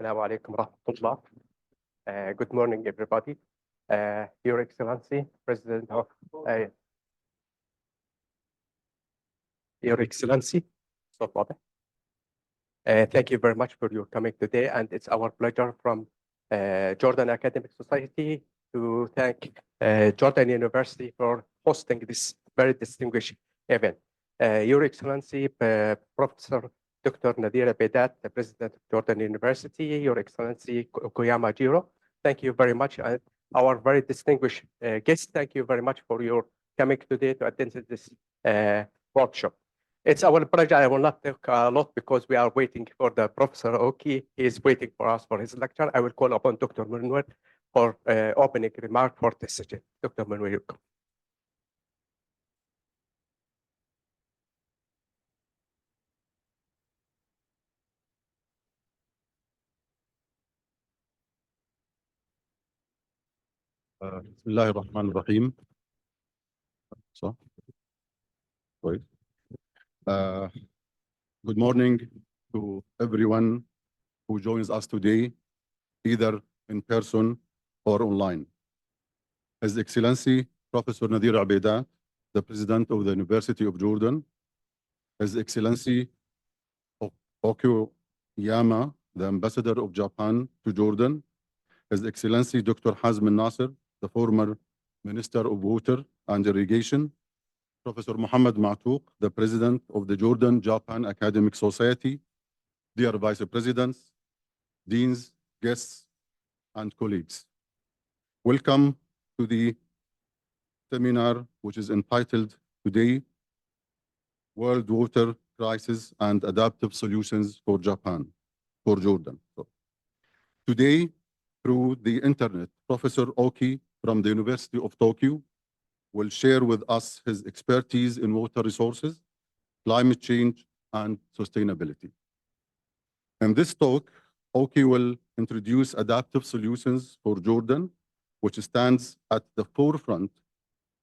Assalamu alaikum rahmatullah. Good morning, everybody. Your Excellency, President of Your Excellency, so thank you very much for your coming today, and it's our pleasure from Jordan Academic Society to thank Jordan University for hosting this very distinguished event. Your Excellency, Professor Dr. Nathir Obeidat, the President of Jordan University, Your Excellency OKUYAMA Jiro, thank you very much. And our very distinguished guests, thank you very much for your coming today to attend this workshop. It's our pleasure. I will not talk a lot because we are waiting for the Professor Oki. He is waiting for us for his lecture. I will call upon Dr. Menwer for opening remark for this session. Dr. Menwer, you come. بسم الله الرحمن الرحيم. صح؟ طيب. Good morning to everyone who joins us today, either in person or online. His Excellency Professor Nathir Obeidat, the President of the University of Jordan, His Excellency OKUYAMA, the Ambassador of Japan to Jordan, His Excellency Dr. Hazim El Naser, the former Minister of Water and Irrigation, Professor Mohammad Matouq, the President of the Jordan-Japan Academic Society, dear Vice Presidents, Deans, guests, and colleagues. Welcome to the seminar, which is entitled today, World Water Crisis and Adaptive Solutions for Jordan. So, today, through the internet, Professor Oki from the University of Tokyo will share with us his expertise in water resources, climate change, and sustainability. In this talk, Oki will introduce adaptive solutions for Jordan, which stands at the forefront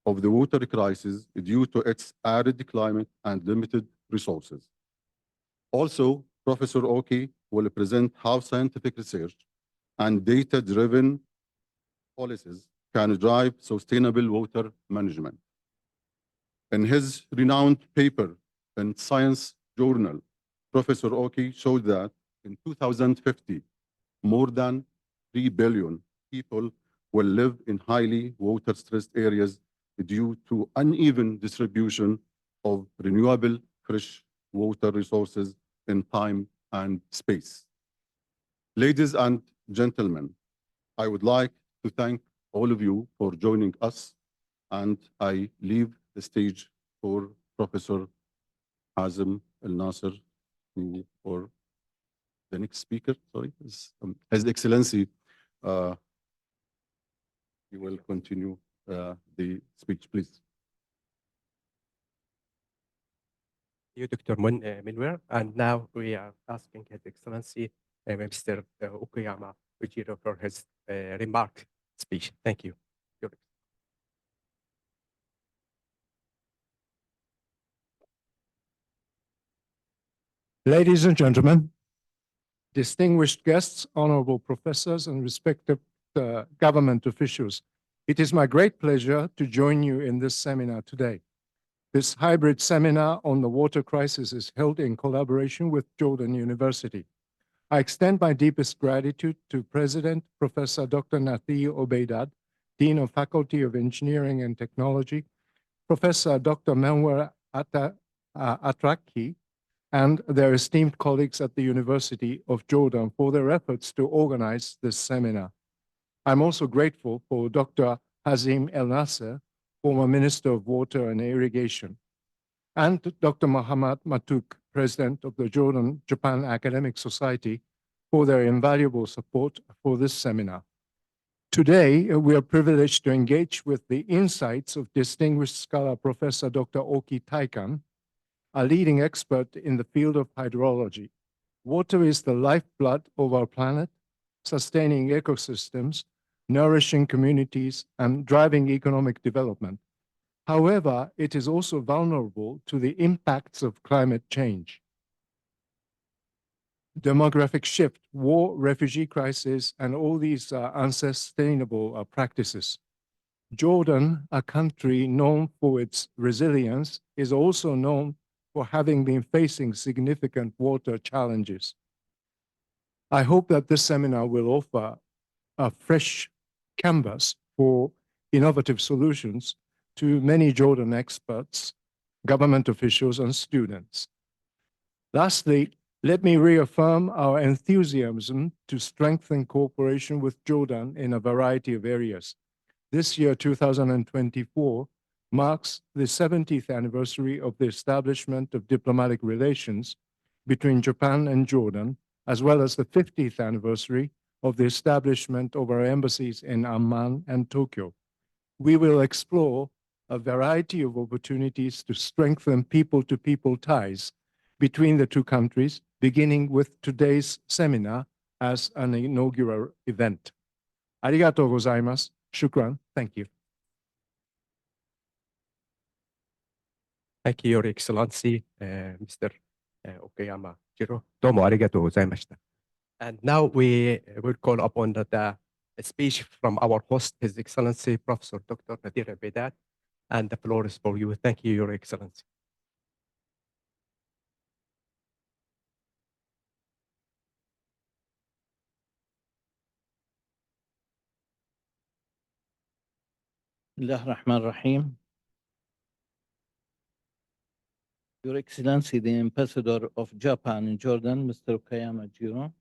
of the water crisis due to its arid climate and limited resources. Also, Professor Oki will present how scientific research and data-driven policies can drive sustainable water management. In his renowned paper in Science Journal, Professor Oki showed that in 2050, more than 3 billion people will live in highly water-stressed areas due to uneven distribution of renewable fresh water resources in time and space. Ladies and gentlemen, I would like to thank all of you for joining us, and I leave the stage for Professor Hazim El Naser, or the next speaker, sorry, His Excellency. He will continue the speech, please. You, Dr. Menwer, and now we are asking His Excellency Mr. OKUYAMA Jiro for his remark speech. Thank you. Ladies and gentlemen, distinguished guests, honorable professors, and respected government officials, it is my great pleasure to join you in this seminar today. This hybrid seminar on the water crisis is held in collaboration with Jordan University. I extend my deepest gratitude to President Professor Dr. Nathir Obeidat, Dean of Faculty of Engineering and Technology, Professor Dr. Menwer Attarakih, and their esteemed colleagues at the University of Jordan for their efforts to organize this seminar. I'm also grateful for Dr. Hazim El Naser, former Minister of Water and Irrigation, and Dr. Mohammad Matouq, President of the Jordan-Japan Academic Society, for their invaluable support for this seminar. Today, we are privileged to engage with the insights of distinguished scholar Professor Dr. Oki Taikan, a leading expert in the field of hydrology. Water is the lifeblood of our planet, sustaining ecosystems, nourishing communities, and driving economic development. However, it is also vulnerable to the impacts of climate change. demographic shift, war, refugee crisis, and all these unsustainable practices. Jordan, a country known for its resilience, is also known for having been facing significant water challenges. I hope that this seminar will offer a fresh canvas for innovative solutions to many Jordan experts, government officials, and students. Lastly, let me reaffirm our enthusiasm to strengthen cooperation with Jordan in a variety of areas. This year, 2024, marks the 70th anniversary of the establishment of diplomatic relations between Japan and Jordan, as well as the 50th anniversary of the establishment of our embassies in Amman and Tokyo. We will explore a variety of opportunities to strengthen people-to-people ties between the two countries, beginning with today's seminar as an inaugural event. Arigatou gozaimasu. Shukran. Thank you. Thank you, Your Excellency, Mr. Okuyama Jiro. Domo arigatou gozaimashita. And now we will call upon the speech from our host, His Excellency, Professor Dr. Nathir Obeidat, and the floor is for you. Thank you, Your Excellency. الله الرحمن الرحيم. Your Excellency, the Ambassador of Japan in Jordan, Mr. OKUYAMA Jiro.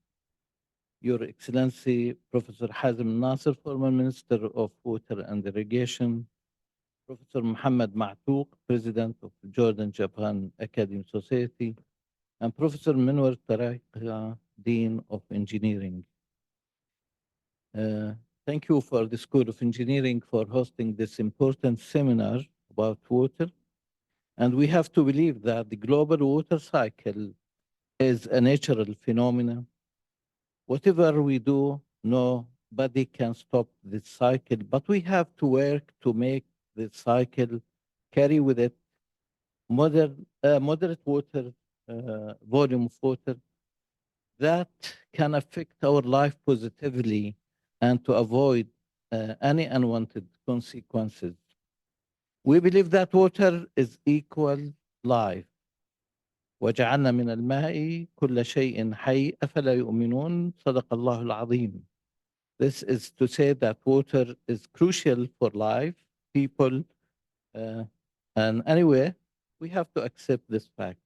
Your Excellency, Professor Hazim El Naser, former Minister of Water and Irrigation. Professor Mohammad Matouq, President of Jordan-Japan Academic Society. And Professor Menwer Attarakih, Dean of Engineering. Thank you for the School of Engineering for hosting this important seminar about water. And we have to believe that the global water cycle is a natural phenomenon. Whatever we do, nobody can stop this cycle, but we have to work to make this cycle carry with it moderate water, volume of water that can affect our life positively and to avoid any unwanted consequences. We believe that water is equal life. وجعلنا من الماء كل شيء حي أفلا يؤمنون صدق الله العظيم. This is to say that water is crucial for life, people, and anyway, we have to accept this fact.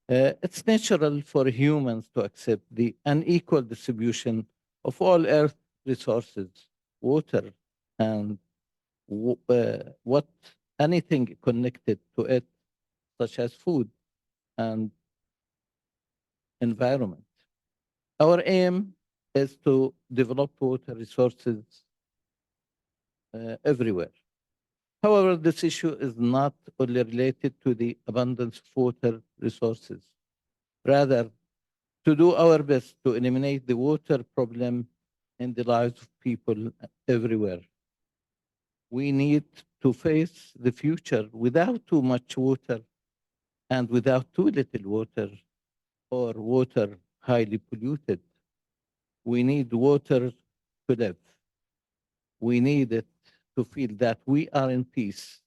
It's natural for humans to accept the unequal distribution of all earth resources, water, and what anything connected to it, such as food and environment. Our aim is to develop water resources everywhere. However, this issue is not only related to the abundance of water resources. Rather, to do our best to eliminate the water problem in the lives of people everywhere. We need to face the future without too much water and without too little water or water highly polluted. We need water to live. We need it to feel that we are in peace,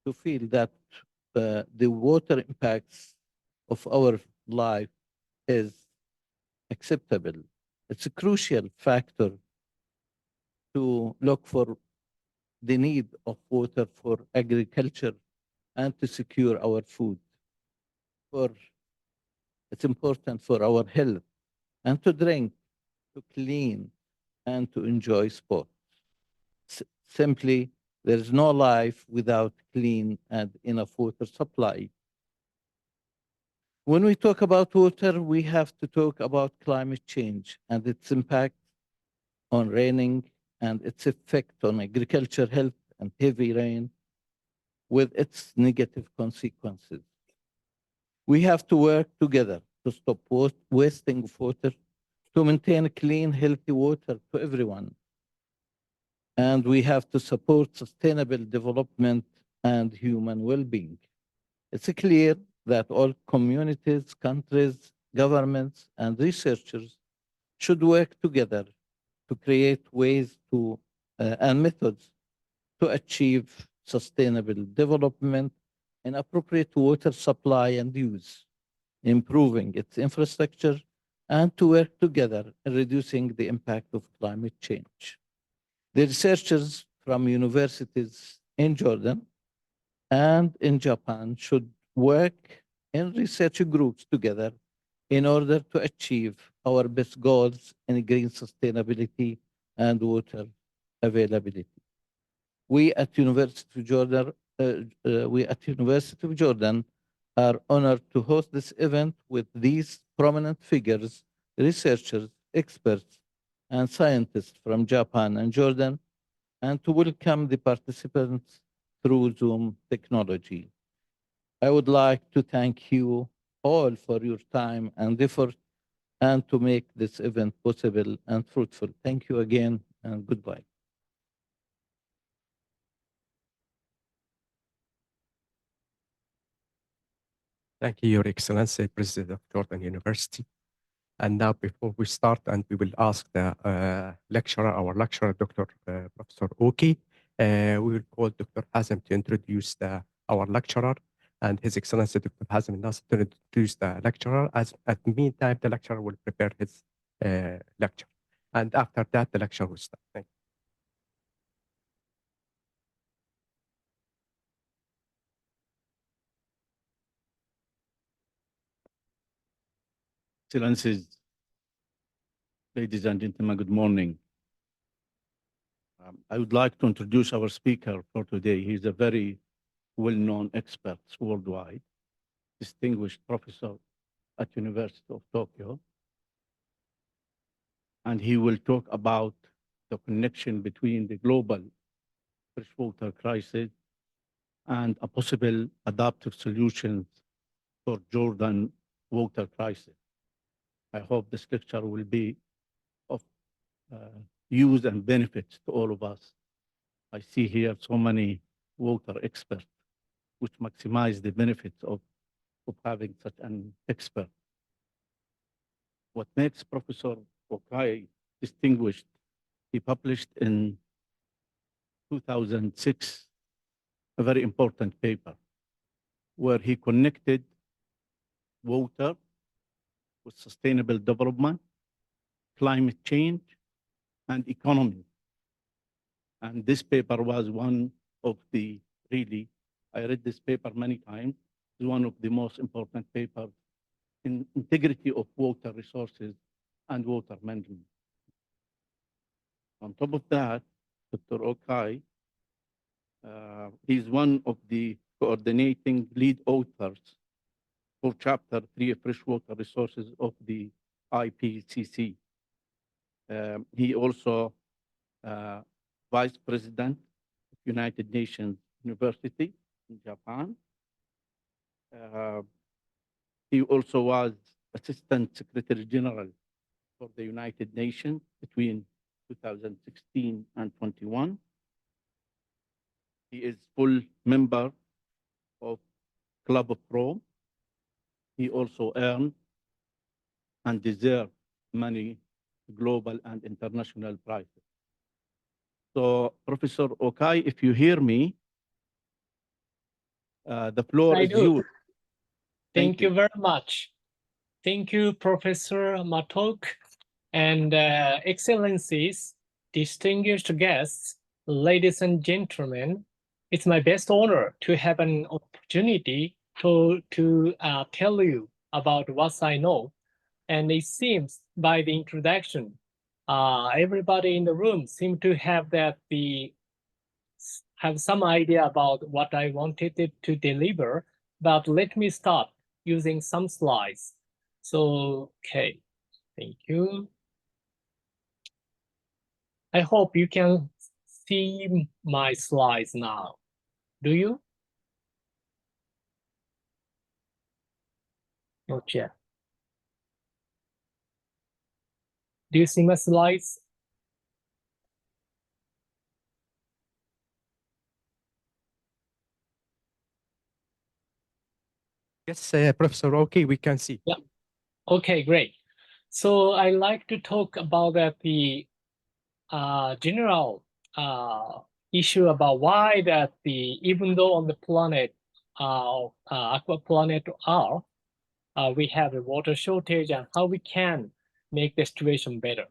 to feel that the water impacts of our life is acceptable. It's a crucial factor to look for the need of water for agriculture and to secure our food. It's important for our health and to drink, to clean, and to enjoy sport. Simply, there is no life without clean and enough water supply. When we talk about water, we have to talk about climate change and its impact on raining and its effect on agriculture, health, and heavy rain with its negative consequences. We have to work together to stop wasting of water, to maintain clean, healthy water to everyone. And we have to support sustainable development and human well-being. It's clear that all communities, countries, governments, and researchers should work together to create ways to and methods to achieve sustainable development and appropriate water supply and use, improving its infrastructure, and to work together in reducing the impact of climate change. The researchers from universities in Jordan and in Japan should work in research groups together in order to achieve our best goals in green sustainability and water availability. We at University of Jordan are honored to host this event with these prominent figures, researchers, experts, and scientists from Japan and Jordan, and to welcome the participants through Zoom technology. I would like to thank you all for your time and effort and to make this event possible and fruitful. Thank you again and goodbye. Thank you, Your Excellency, President of Jordan University. And now, before we start, and we will ask the our lecturer, Dr. Professor Oki, we will call Dr. Hazim to introduce our lecturer, and His Excellency Dr. Hazim El Naser to introduce the lecturer. As at the meantime, the lecturer will prepare his lecture, and after that, the lecture will start. Thank you. Excellencies, ladies and gentlemen, good morning. I would like to introduce our speaker for today. He's a very well-known expert worldwide, distinguished professor at University of Tokyo. And he will talk about the connection between the global freshwater crisis and a possible adaptive solutions for Jordan water crisis. I hope this lecture will be of use and benefits to all of us. I see here so many water experts, which maximize the benefits of having such an expert. What makes Professor Okai distinguished, he published in 2006 a very important paper where he connected water with sustainable development, climate change, and economy. And this paper was one of the, really, I read this paper many times, it's one of the most important papers in integrity of water resources and water management. On top of that, Dr. Okai, he's one of the coordinating lead authors for Chapter 3 Freshwater Resources of the IPCC. He also Vice President of United Nations University in Japan. He also was Assistant Secretary General for the United Nations between 2016 and 21. He is full member of Club of Rome. He also earned and deserved many global and international prizes. So, Professor Okai, if you hear me, the floor I is do. yours. Thank you very much. Thank you, Professor Matouq, and Excellencies, distinguished guests, ladies and gentlemen. It's my best honor to have an opportunity to tell you about what I know. And it seems by the introduction, everybody in the room seemed to have have some idea about what I wanted it to deliver. But let me start using some slides. So, okay, thank you. I hope you can see my slides now. Do you? Not yet. Do you see my slides? Yes, Professor Oki, we can see. Yeah. Okay, great. So I like to talk about that the general issue about why that the even though on the planet aqua planet Earth we have a water shortage and how we can make the situation better.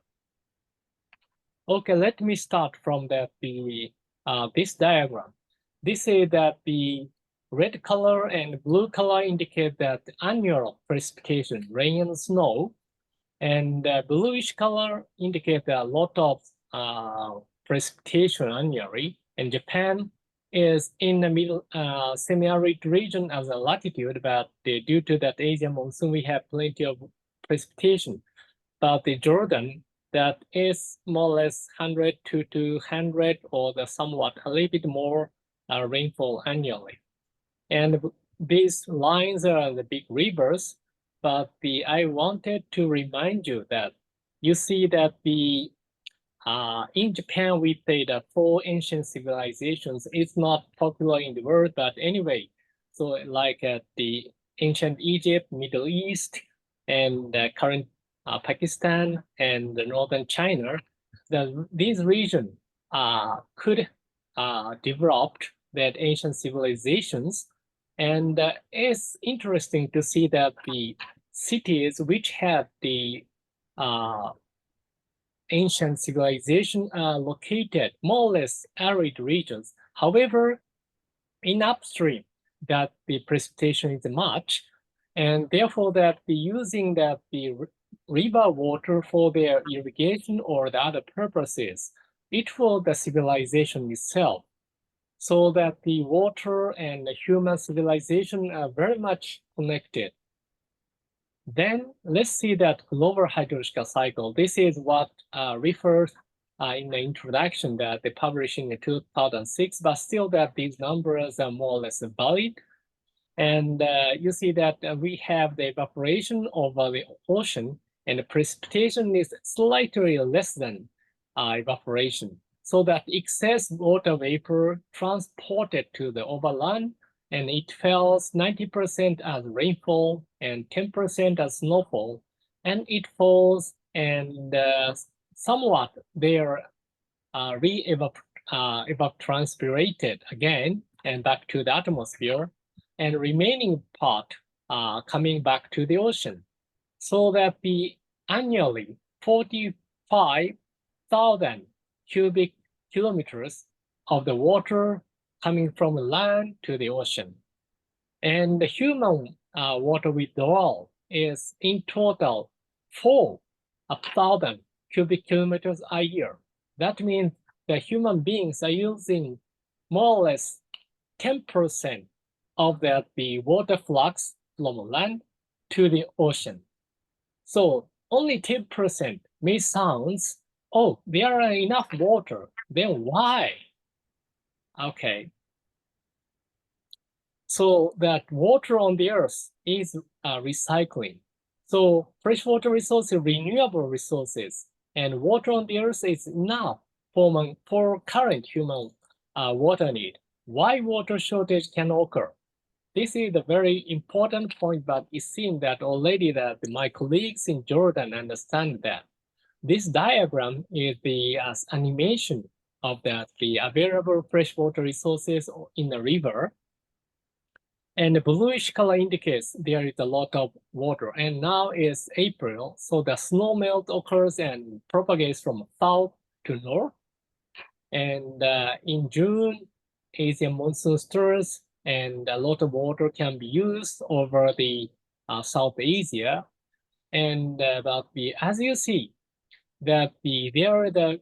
Okay, let me start from that the this diagram. This is that the red color and blue color indicate that annual precipitation, rain and snow, and bluish color indicate a lot of precipitation annually. And Japan is in the middle semi-arid region as a latitude, but due to that Asian monsoon, we have plenty of precipitation. But the Jordan, that is more or less 100 to 200 or the somewhat a little bit more rainfall annually. And these lines are the big rivers, but I wanted to remind you that you see that the in Japan, we say that 4 ancient civilizations. It's not popular in the world, but anyway, so like the ancient Egypt, Middle East, and current Pakistan and the northern China, these regions could develop that ancient civilizations. And it's interesting to see that the cities which have the ancient civilization are located more or less arid regions. However, in upstream, that the precipitation is much, and therefore that the using that the river water for their irrigation or the other purposes, it will the civilization itself. So that the water and the human civilization are very much connected. Then let's see that global hydrological cycle. This is what refers in the introduction that they published in 2006, but still that these numbers are more or less valid. And you see that we have the evaporation over the ocean, and the precipitation is slightly less than evaporation. So that excess water vapor transported to the overland, and it falls 90% as rainfall and 10% as snowfall, and it falls and somewhat they are evapotranspirated again and back to the atmosphere, and remaining part coming back to the ocean, so that the annually 45,000 cubic kilometers of the water coming from land to the ocean. And the human water withdrawal is in total 4,000 cubic kilometers a year. That means the human beings are using more or less 10% of the water flux from land to the ocean. So only 10% may sound, oh, there are enough water, then why? Okay. So that water on the earth is recycling. So freshwater resources, renewable resources, and water on the earth is enough for current human water need. Why water shortage can occur? This is a very important point, but it seems that already that my colleagues in Jordan understand that. This diagram is the animation of the available freshwater resources in the river. And the bluish color indicates there is a lot of water. And now is April, so the snow melt occurs and propagates from south to north. And in June, Asian monsoon stirs, and a lot of water can be used over the South Asia. And as you see, that there are the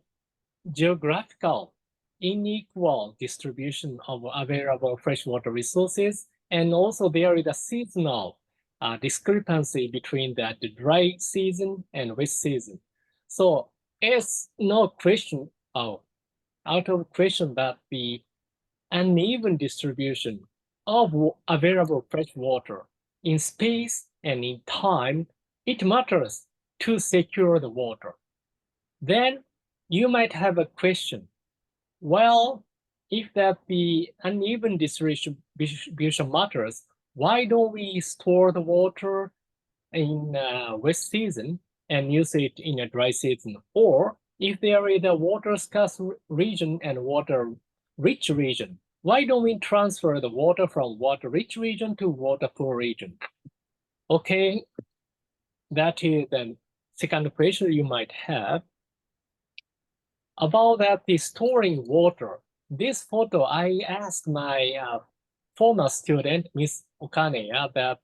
geographical unequal distribution of available freshwater resources, and also there is a seasonal discrepancy between the dry season and wet season. So it's no question out of question that the uneven distribution of available fresh water in space and in time, it matters to secure the water. Then you might have a question. Well, if that the uneven distribution matters, why don't we store the water in wet season and use it in a dry season. Or if there is a water scarce region and water rich region, why don't we transfer the water from water rich region to water poor region? Okay, that is the second question you might have. About that, the storing water. This photo, I asked my former student, Miss Okane, that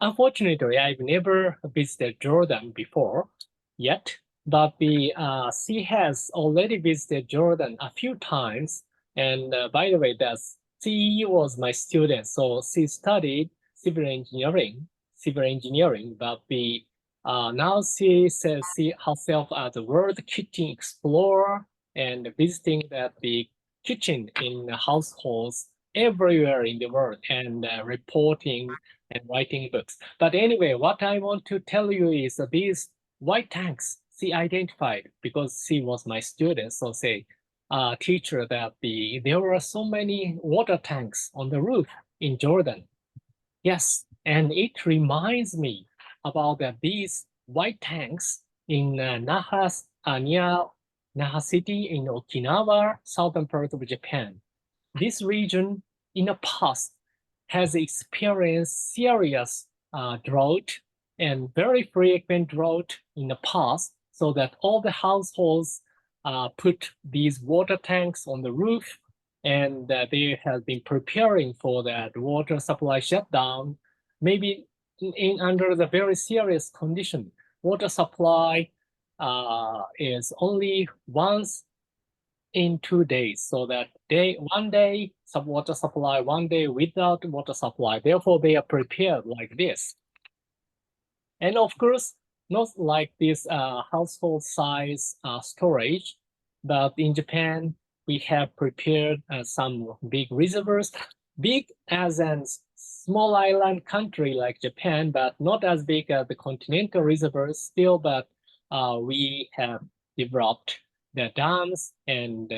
unfortunately, I've never visited Jordan before yet, but she has already visited Jordan a few times. And by the way, she was my student, so she studied civil engineering, but now she says she herself as a world kitchen explorer and visiting the kitchen in households everywhere in the world and reporting and writing books. But anyway, what I want to tell you is these white tanks she identified because she was my student. So say, teacher, that there were so many water tanks on the roof in Jordan. Yes, and it reminds me about these white tanks in near Naha City in Okinawa, southern part of Japan. This region in the past has experienced serious drought and very frequent drought in the past, so that all the households put these water tanks on the roof, and they have been preparing for that water supply shutdown, maybe under the very serious condition. Water supply is only once in 2 days, so that one day some water supply, one day without water supply. Therefore, they are prepared like this. And of course, not like this household size storage, but in Japan, we have prepared some big reservoirs, big as a small island country like Japan, but not as big as the continental reservoirs still, but we have developed the dams and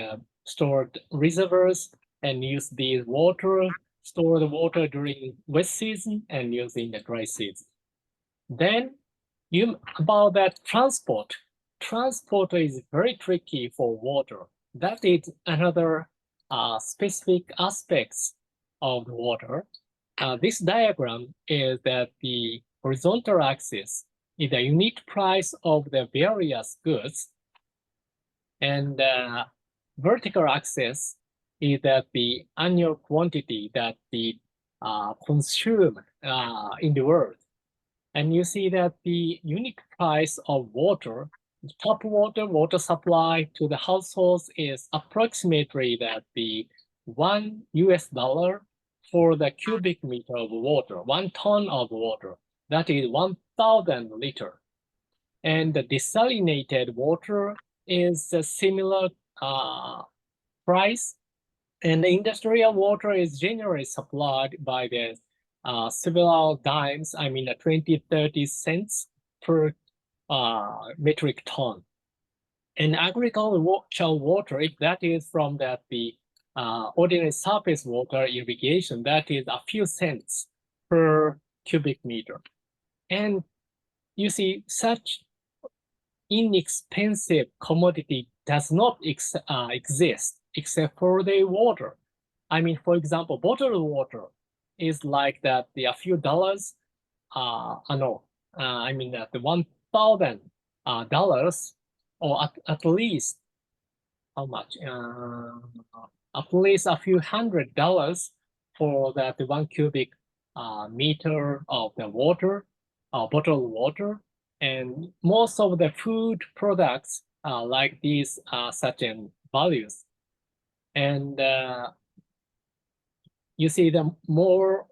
stored reservoirs and use these water, store the water during wet season and use in the dry season. Then about that transport. Transport is very tricky for water. That is another specific aspects of the water. This diagram is that the horizontal axis is the unit price of the various goods, and vertical axis is that the annual quantity that the consumed in the world. And you see that the unit price of water, tap water supply to the households is approximately that the $1 for the cubic meter of water, 1 ton of water, that is 1,000 liter. And the desalinated water is a similar price. And the industrial water is generally supplied by the several dimes, 20, 30 cents per metric ton. And agricultural water, if that is from the ordinary surface water irrigation, that is a few cents per cubic meter. And you see, such inexpensive commodity does not exist except for the water. For example, bottled water is like that a few dollars, the $1,000 or at least how much? At least a few $100 for that 1 cubic meter of the water, bottled water. And most of the food products like these certain values. And you see the more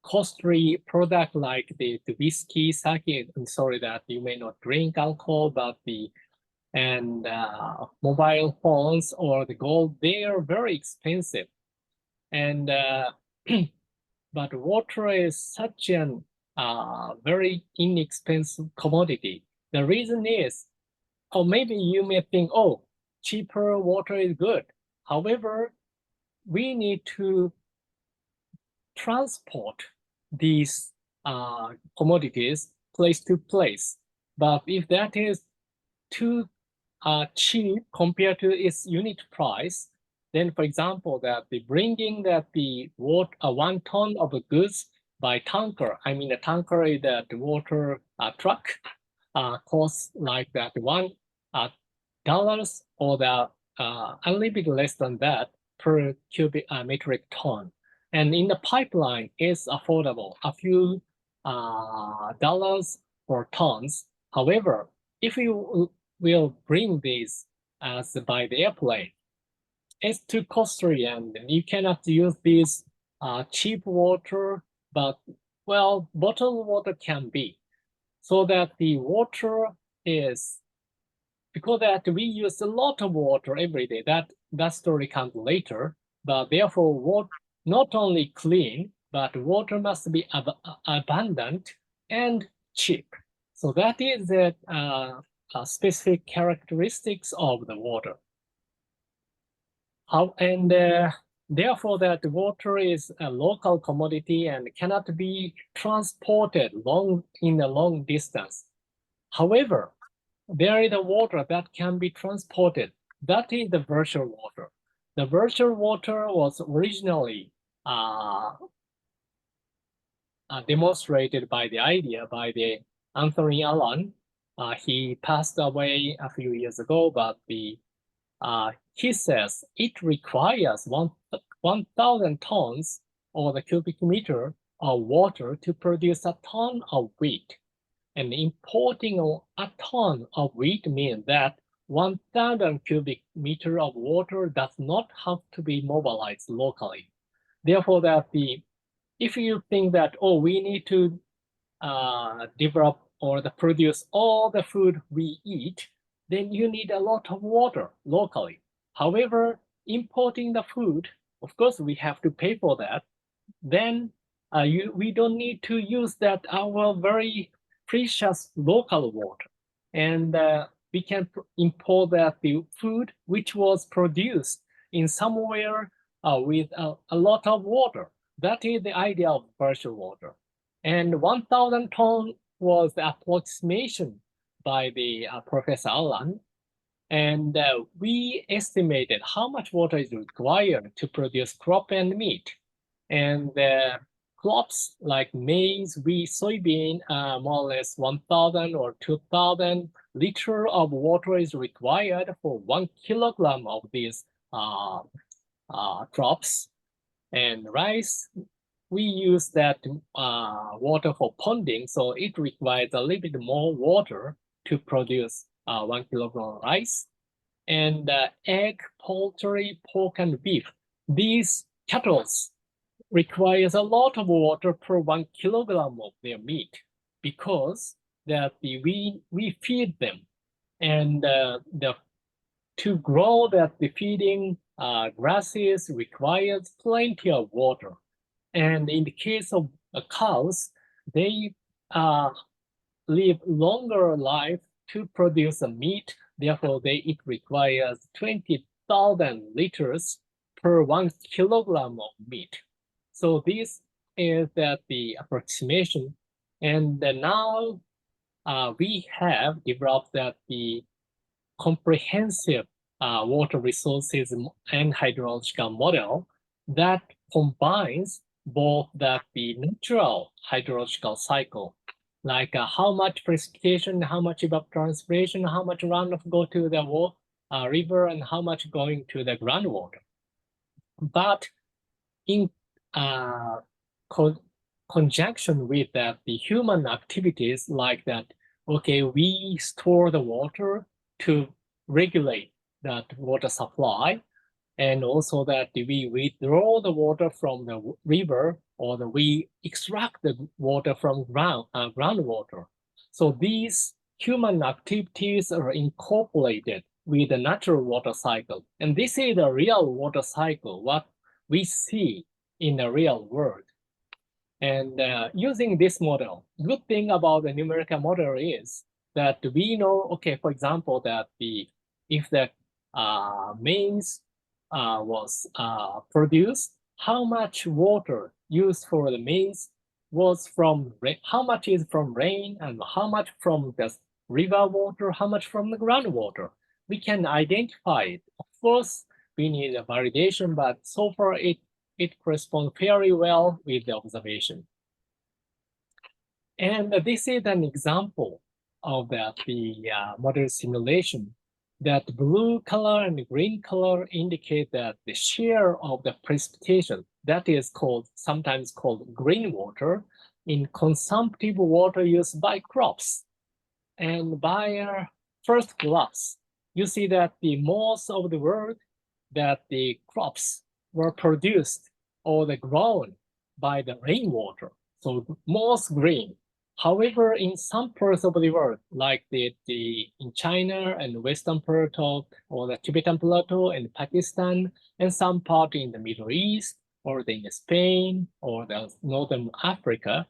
costly product like the whiskey, sake, I'm sorry that you may not drink alcohol, but mobile phones or the gold, they are very expensive. And but water is such an very inexpensive commodity. The reason is, or maybe you may think, oh, cheaper water is good. However, we need to transport these commodities place to place. But if that is too cheap compared to its unit price, then, for example, that the bringing that the water 1 ton of goods by tanker, I mean, a tanker is that the water truck costs like that $1 or the a little bit less than that per cubic metric ton. And in the pipeline, it's affordable, a few dollars per tons. However, if you will bring these as by the airplane, it's too costly, and you cannot use this cheap water, but well, bottled water can be. So that the water is, because that we use a lot of water every day, that story comes later, but therefore water not only clean, but water must be abundant and cheap. So that is the specific characteristics of the water. Therefore, that the water is a local commodity and cannot be transported in a long distance. However, there is a water that can be transported. That is the virtual water. The virtual water was originally demonstrated by the idea by the Anthony Allen. He passed away a few years ago, but he says it requires 1,000 tons or the cubic meter of water to produce a ton of wheat. And importing a ton of wheat means that 1,000 cubic meter of water does not have to be mobilized locally. Therefore, that if you think that, oh, we need to develop or produce all the food we eat, then you need a lot of water locally. However, importing the food, of course, we have to pay for that. Then we don't need to use that our very precious local water. And we can import that the food which was produced in somewhere with a lot of water. That is the idea of virtual water. And 1,000 tons was the approximation by the Professor Allen. And we estimated how much water is required to produce crop and meat. And crops like maize, wheat, soybean, more or less 1,000 or 2,000 liters of water is required for 1 kilogram of these crops. And rice, we use that water for ponding, so it requires a little bit more water to produce 1 kilogram of rice. And egg, poultry, pork, and beef, these cattle requires a lot of water per 1 kilogram of their meat, because that we feed them, and to grow that the feeding grasses requires plenty of water. And in the case of cows, they live longer life to produce a meat. Therefore, it requires 20,000 liters per 1 kilogram of meat. So this is that the approximation. And now we have developed that the comprehensive water resources and hydrological model that combines both that the natural hydrological cycle, like how much precipitation, how much evapotranspiration, how much runoff go to the river, and how much going to the groundwater. But in conjunction with that, the human activities like that, okay, we store the water to regulate that water supply, and also that we withdraw the water from the river, or we extract the water from groundwater. So these human activities are incorporated with the natural water cycle. And this is the real water cycle, what we see in the real world. And using this model, good thing about the numerical model is that we know, okay, for example, that if the maize was produced, how much water used for the maize was from how much is from rain and how much from the river water, how much from the groundwater. We can identify it. Of course, we need a validation, but so far it corresponds very well with the observation. And this is an example of the model simulation. That blue color and green color indicate that the share of the precipitation, that is sometimes called green water, in consumptive water used by crops. And by first glance, you see that the most of the world that the crops were produced or grown by the rainwater, so most green. However, in some parts of the world, like in China and western part of or the Tibetan Plateau and Pakistan, and some part in the Middle East, or in Spain, or the Northern Africa,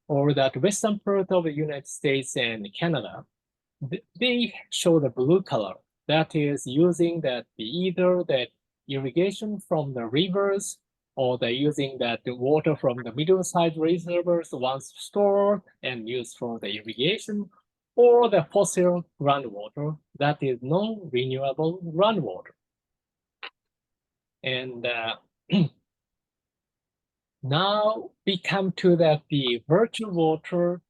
or that western part of the United States and Canada, they show the blue color. That is using either the irrigation from the rivers, or they're using the water from the middle-sized reservoirs once stored and used for the irrigation, or the fossil groundwater, that is non-renewable groundwater. And now we come to that the virtual water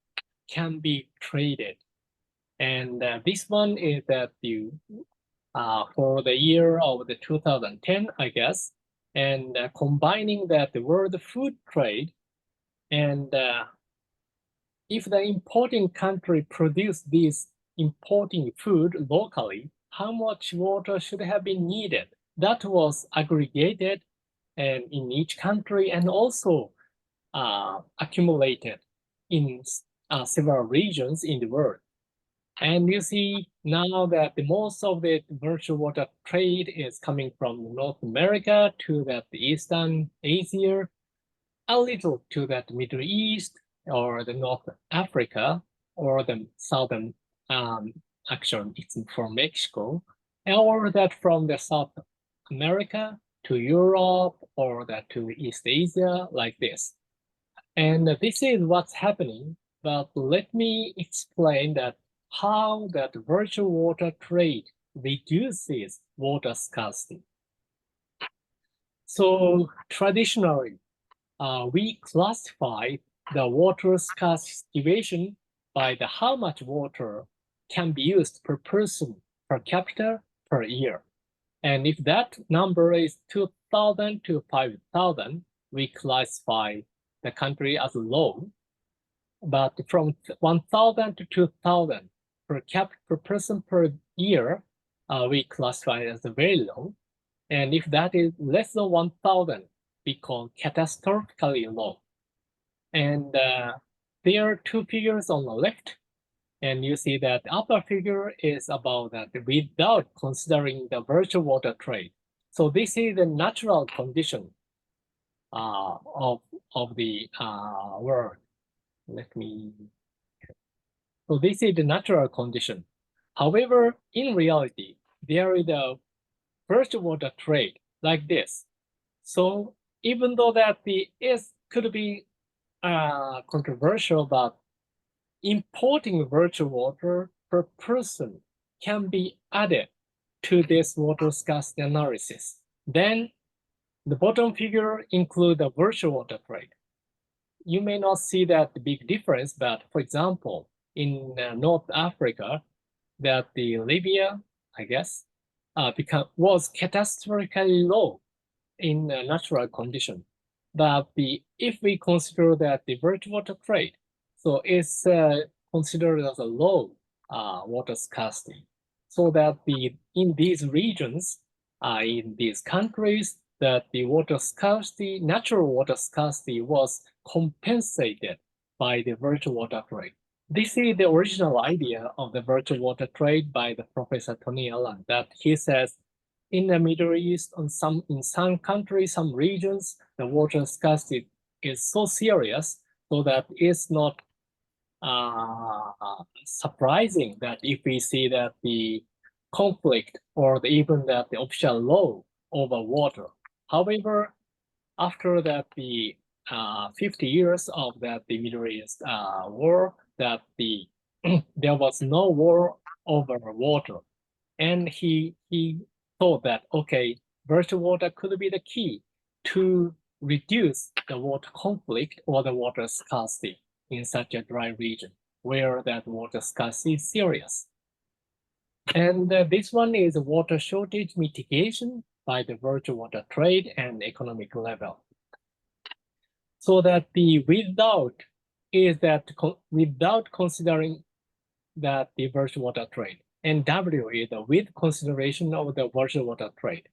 can be traded. And this one is that for the year of the 2010, I guess, and combining that the world food trade, and if the importing country produce this importing food locally, how much water should have been needed? That was aggregated and in each country and also accumulated in several regions in the world. And you see now that most of the virtual water trade is coming from North America to the Eastern Asia, a little to the Middle East or the North Africa or the Southern, actually it's from Mexico, or that from the South America to Europe or that to East Asia like this. And this is what's happening, but let me explain that how that virtual water trade reduces water scarcity. So traditionally, we classify the water scarcity situation by how much water can be used per person, per capita, per year. And if that number is 2,000 to 5,000, we classify the country as low. But from 1,000 to 2,000 per person per year, we classify as very low. And if that is less than 1,000, we call catastrophically low. And there are two figures on the left. And you see that the upper figure is about that without considering the virtual water trade. So this is the natural condition of the world. So this is the natural condition. However, in reality, there is a virtual water trade like this. So even though that could be controversial, but importing virtual water per person can be added to this water scarcity analysis. Then the bottom figure includes the virtual water trade. You may not see that big difference, but for example, in North Africa, that the Libya, I guess, was catastrophically low in natural condition. But if we consider that the virtual water trade, so it's considered as a low water scarcity. So that in these regions, in these countries, that the water scarcity, natural water scarcity was compensated by the virtual water trade. This is the original idea of the virtual water trade by the Professor Tony Allen, that he says in the Middle East, in some countries, some regions, the water scarcity is so serious so that it's not surprising that if we see that the conflict or even that the official law over water. However, after that the 50 years of that the Middle East war, that the there was no war over water, and he thought that okay, virtual water could be the key to reduce the water conflict or the water scarcity in such a dry region where that water scarcity is serious. And this one is water shortage mitigation by the virtual water trade and economic level. So that the without considering that the virtual water trade, and W is the with consideration of the virtual water trade.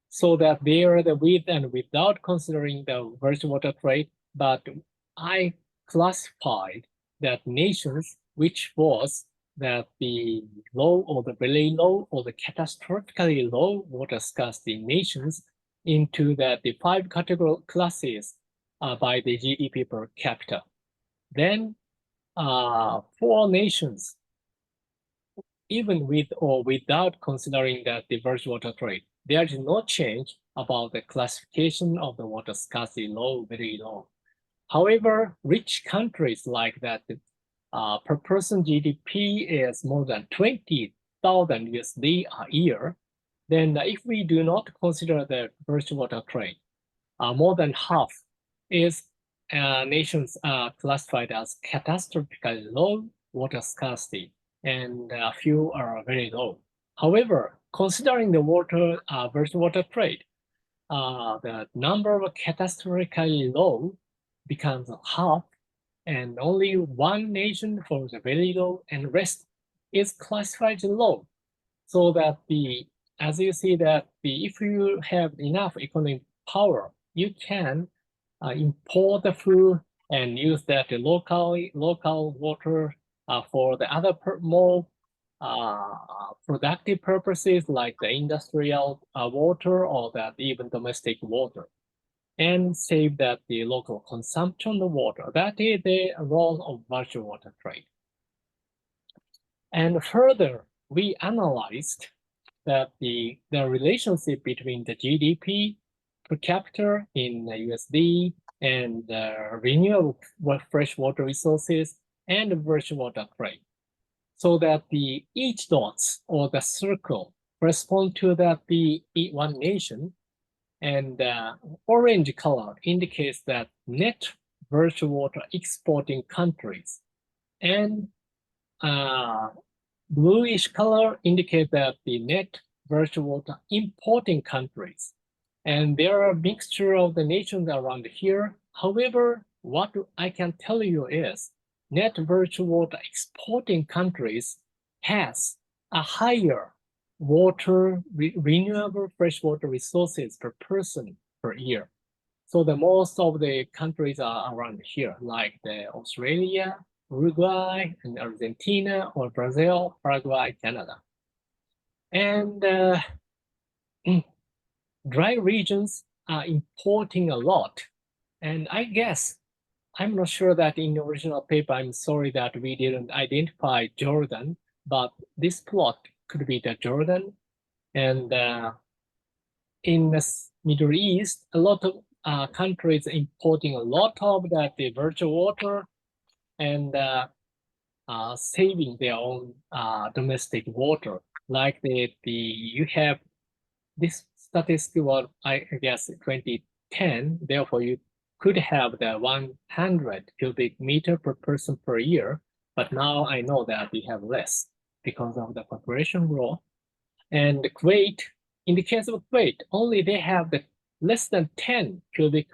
So that they are the with and without considering the virtual water trade, but I classified that nations which was that the low or the very low or the catastrophically low water scarcity nations into that the 5 category classes by the GDP per capita. Then 4 nations, even with or without considering that the virtual water trade, there is no change about the classification of the water scarcity low, very low. However, rich countries like that, per person GDP is more than 20,000 USD a year, then if we do not consider the virtual water trade, more than half is nations classified as catastrophically low water scarcity, and a few are very low. However, considering the virtual water trade, the number of catastrophically low becomes half, and only 1 nation for the very low, and rest is classified low. So that as you see that if you have enough economic power, you can import the food and use that local water for the other more productive purposes like the industrial water or that even domestic water, and save that the local consumption of water. That is the role of virtual water trade. And further, we analyzed that the relationship between the GDP per capita in USD and renewable freshwater resources and virtual water trade, so that each dots or the circle correspond to that one nation, and orange color indicates that net virtual water exporting countries, and bluish color indicates that the net virtual water importing countries. And there are a mixture of the nations around here. However, what I can tell you is net virtual water exporting countries has a higher renewable freshwater resources per person per year. So the most of the countries are around here, like the Australia, Uruguay, and Argentina, or Brazil, Paraguay, Canada. And dry regions are importing a lot. And I guess, I'm not sure that in the original paper, I'm sorry that we didn't identify Jordan, but this plot could be the Jordan. And in the Middle East, a lot of countries importing a lot of that the virtual water and saving their own domestic water. Like you have this statistic was, I guess, 2010. Therefore, you could have the 100 cubic meter per person per year. But now I know that we have less because of the population growth. And Kuwait, in the case of Kuwait, only they have the less than 10 cubic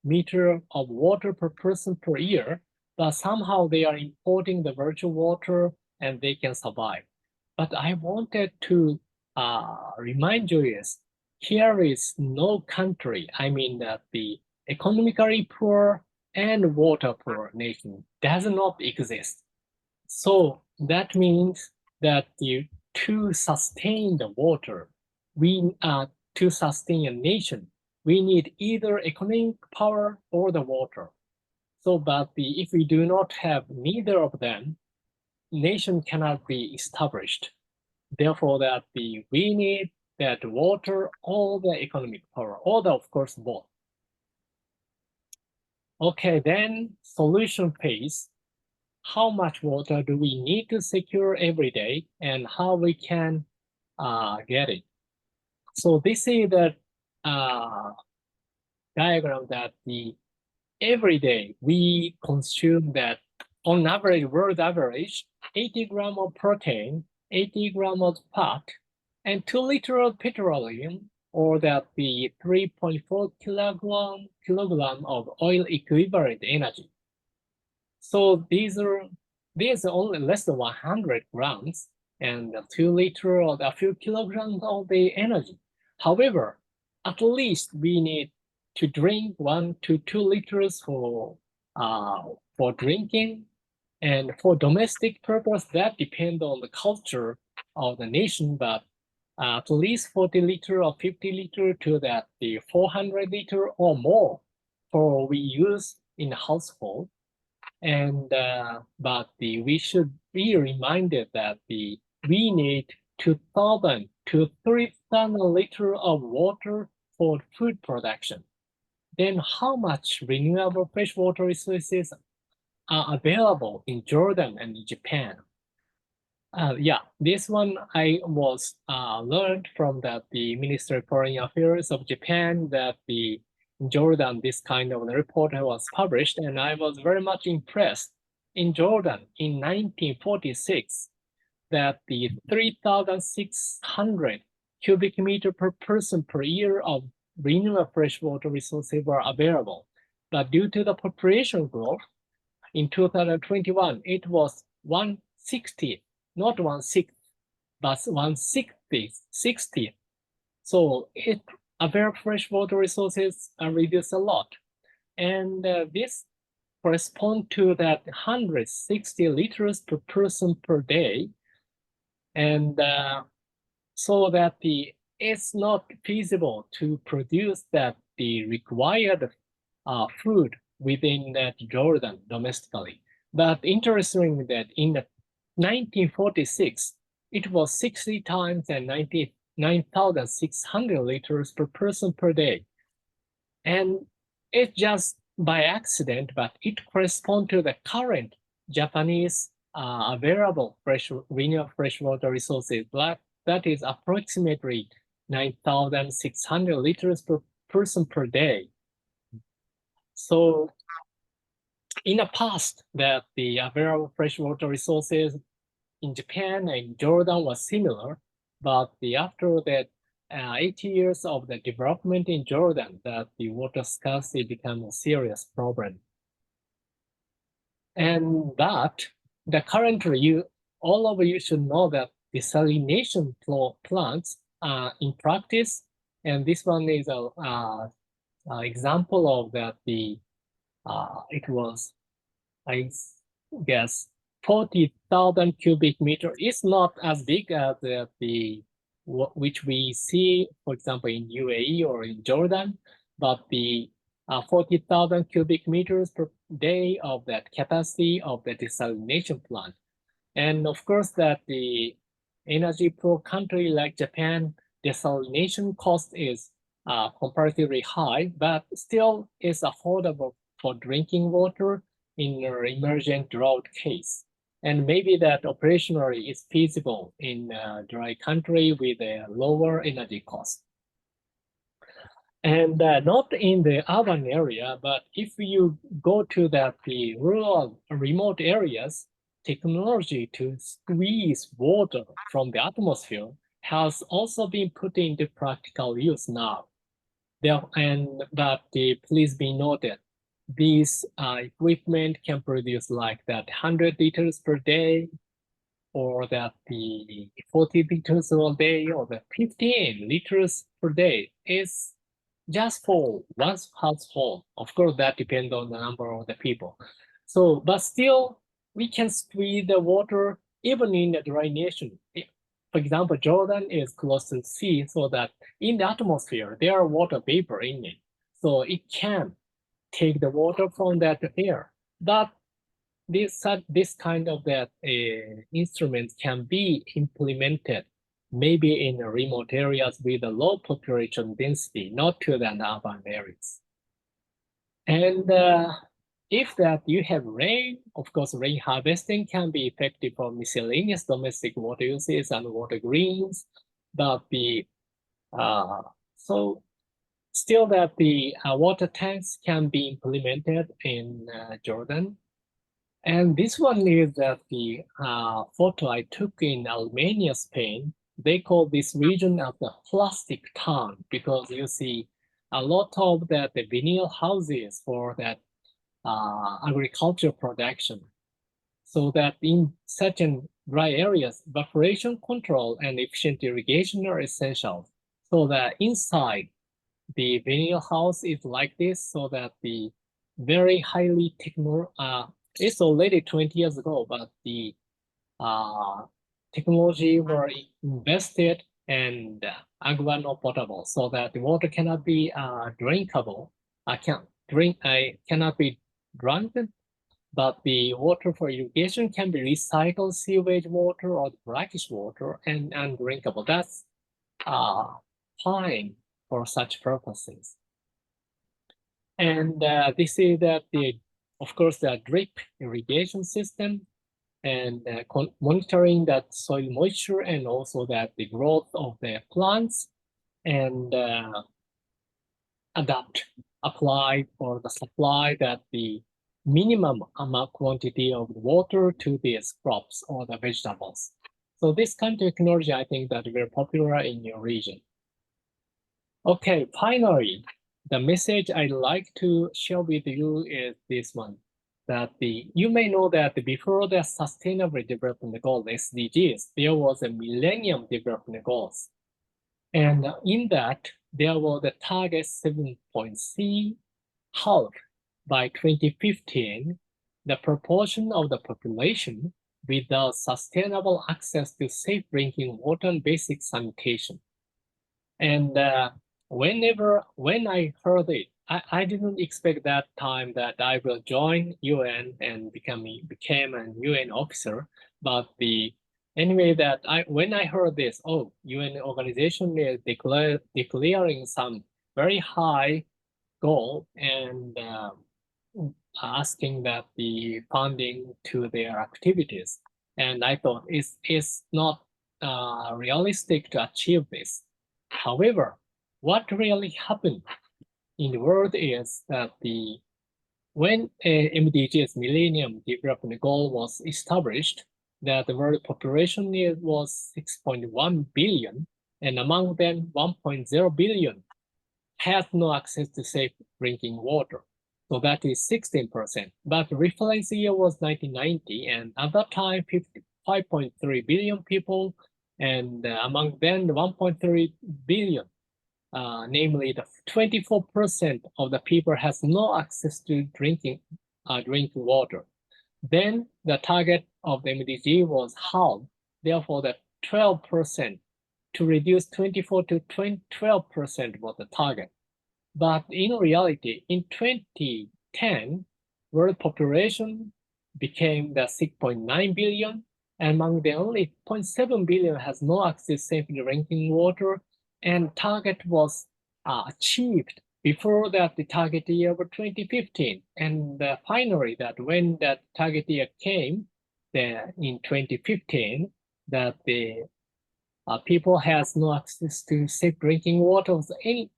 meter of water per person per year, but somehow they are importing the virtual water and they can survive. But I wanted to remind you is, here is no country, I mean that the economically poor and water poor nation does not exist. So that means that to sustain the water, to sustain a nation, we need either economic power or the water. So, but if we do not have neither of them, nation cannot be established. Therefore, that we need that water or the economic power, or of course both. Okay, then solution phase. How much water do we need to secure every day and how we can get it? So this is the diagram that every day we consume that on average, world average, 80 grams of protein, 80 grams of fat, and 2 liters of petroleum, or that the 3.4 kilogram of oil equivalent energy. So these are only less than 100 grams and 2 liters or a few kilograms of the energy. However, at least we need to drink 1 to 2 liters for drinking, and for domestic purpose that depends on the culture of the nation, but at least 40 liters or 50 liters to that the 400 liters or more for we use in the household. And but we should be reminded that we need 2,000 to 3,000 liters of water for food production. Then how much renewable freshwater resources are available in Jordan and in Japan? Yeah, this one I was learned from that the Ministry of Foreign Affairs of Japan that in Jordan this kind of report was published, and I was very much impressed. In Jordan in 1946, that the 3,600 cubic meter per person per year of renewable freshwater resources were available, but due to the population growth, in 2021 it was 160. Not 1/6, but 1/60. So available freshwater resources are reduced a lot. And this corresponds to that 160 liters per person per day. And so that it's not feasible to produce that the required food within that Jordan domestically. But interesting that in the 1946, it was 60 times and 99,600 liters per person per day. And it's just by accident, but it corresponds to the current Japanese available renewable freshwater resources. That is approximately 9,600 liters per person per day. So in the past, that the available freshwater resources in Japan and Jordan was similar, but after that 80 years of the development in Jordan, that the water scarcity became a serious problem. And that currently all of you should know that desalination plants in practice, and this one is a example of that it was, I guess, 40,000 cubic meter. It's not as big as which we see, for example, in UAE or in Jordan, but the 40,000 cubic meters per day of that capacity of the desalination plant. And of course, that the energy poor country like Japan, desalination cost is comparatively high, but still is affordable for drinking water in an emergent drought case. And maybe that operationally is feasible in a dry country with a lower energy cost. And not in the urban area, but if you go to the rural remote areas, technology to squeeze water from the atmosphere has also been put into practical use now. But please be noted, these equipment can produce like that 100 liters per day, or that the 40 liters a day, or the 15 liters per day is just for one household. Of course, that depends on the number of the people. So, but still, we can squeeze the water even in the dry nation. For example, Jordan is close to the sea, so that in the atmosphere, there are water vapor in it. So it can take the water from that air. But this kind of instruments can be implemented maybe in remote areas with a low population density, not to the urban areas. And if that you have rain, of course, rain harvesting can be effective for miscellaneous domestic water uses and water greens, but so still that the water tanks can be implemented in Jordan. And this one is that the photo I took in Albania, Spain. They call this region as the plastic town because you see a lot of that the vinyl houses for that agriculture production. So that in such dry areas, evaporation control and efficient irrigation are essential. So that inside the vinyl house is like this, so that the very highly it's already 20 years ago, but the technology were invested and agua no potable, so that the water cannot be drinkable. Cannot be drunk, but the water for irrigation can be recycled sewage water or brackish water and undrinkable. That's fine for such purposes. And this is that of course, the drip irrigation system and monitoring that soil moisture and also that the growth of the plants and apply for the supply that the minimum amount quantity of water to these crops or the vegetables. So this kind of technology, I think that very popular in your region. Okay, finally, the message I'd like to share with you is this one, that you may know that before the Sustainable Development Goals, SDGs, there was a Millennium Development Goals. And in that, there was the target 7.C, half by 2015, the proportion of the population without sustainable access to safe drinking water and basic sanitation. And when I heard it, I didn't expect that time that I will join UN and became a UN officer. But anyway, that when I heard this, UN organization is declaring some very high goal and asking that the funding to their activities. And I thought it's not realistic to achieve this. However, what really happened in the world is that when MDGs, Millennium Development Goal, was established, that the world population was 6.1 billion, and among them 1.0 billion had no access to safe drinking water. So that is 16%. But reference year was 1990, and at that time, 5.3 billion people, and among them, 1.3 billion. Namely, the 24% of the people has no access to drinking water. Then the target of the MDG was halved. Therefore, the 12% to reduce 24 to 12% was the target. But in reality, in 2010, world population became the 6.9 billion. Among the only 0.7 billion has no access to safe drinking water, and target was achieved before that the target year was 2015. And finally, that when that target year came, in 2015, that the people has no access to safe drinking water was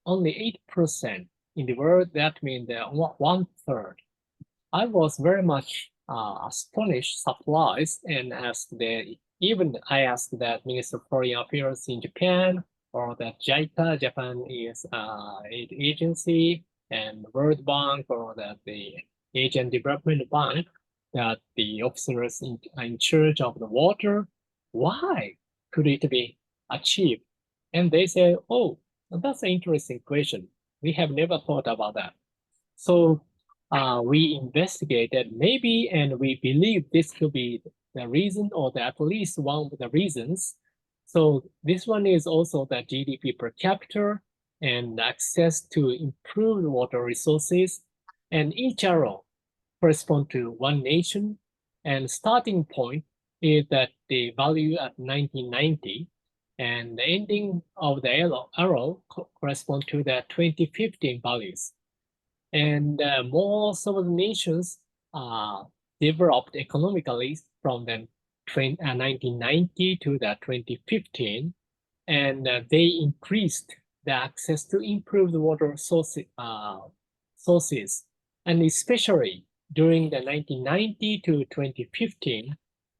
only 8% in the world. That means 1/3. I was very much astonished, surprised, and I asked that Minister of Foreign Affairs in Japan, or that JICA, Japan is aid agency, and World Bank, or that the Asian Development Bank, that the officers in charge of the water, why could it be achieved? And they say, that's an interesting question. We have never thought about that. So we investigated maybe, and we believe this could be the reason, or at least one of the reasons. So this one is also the GDP per capita and access to improved water resources. And each arrow corresponds to one nation. And starting point is that the value at 1990, and the ending of the arrow corresponds to the 2015 values. And most of the nations developed economically from the 1990 to the 2015, and they increased the access to improved water sources, and especially during the 1990 to 2015,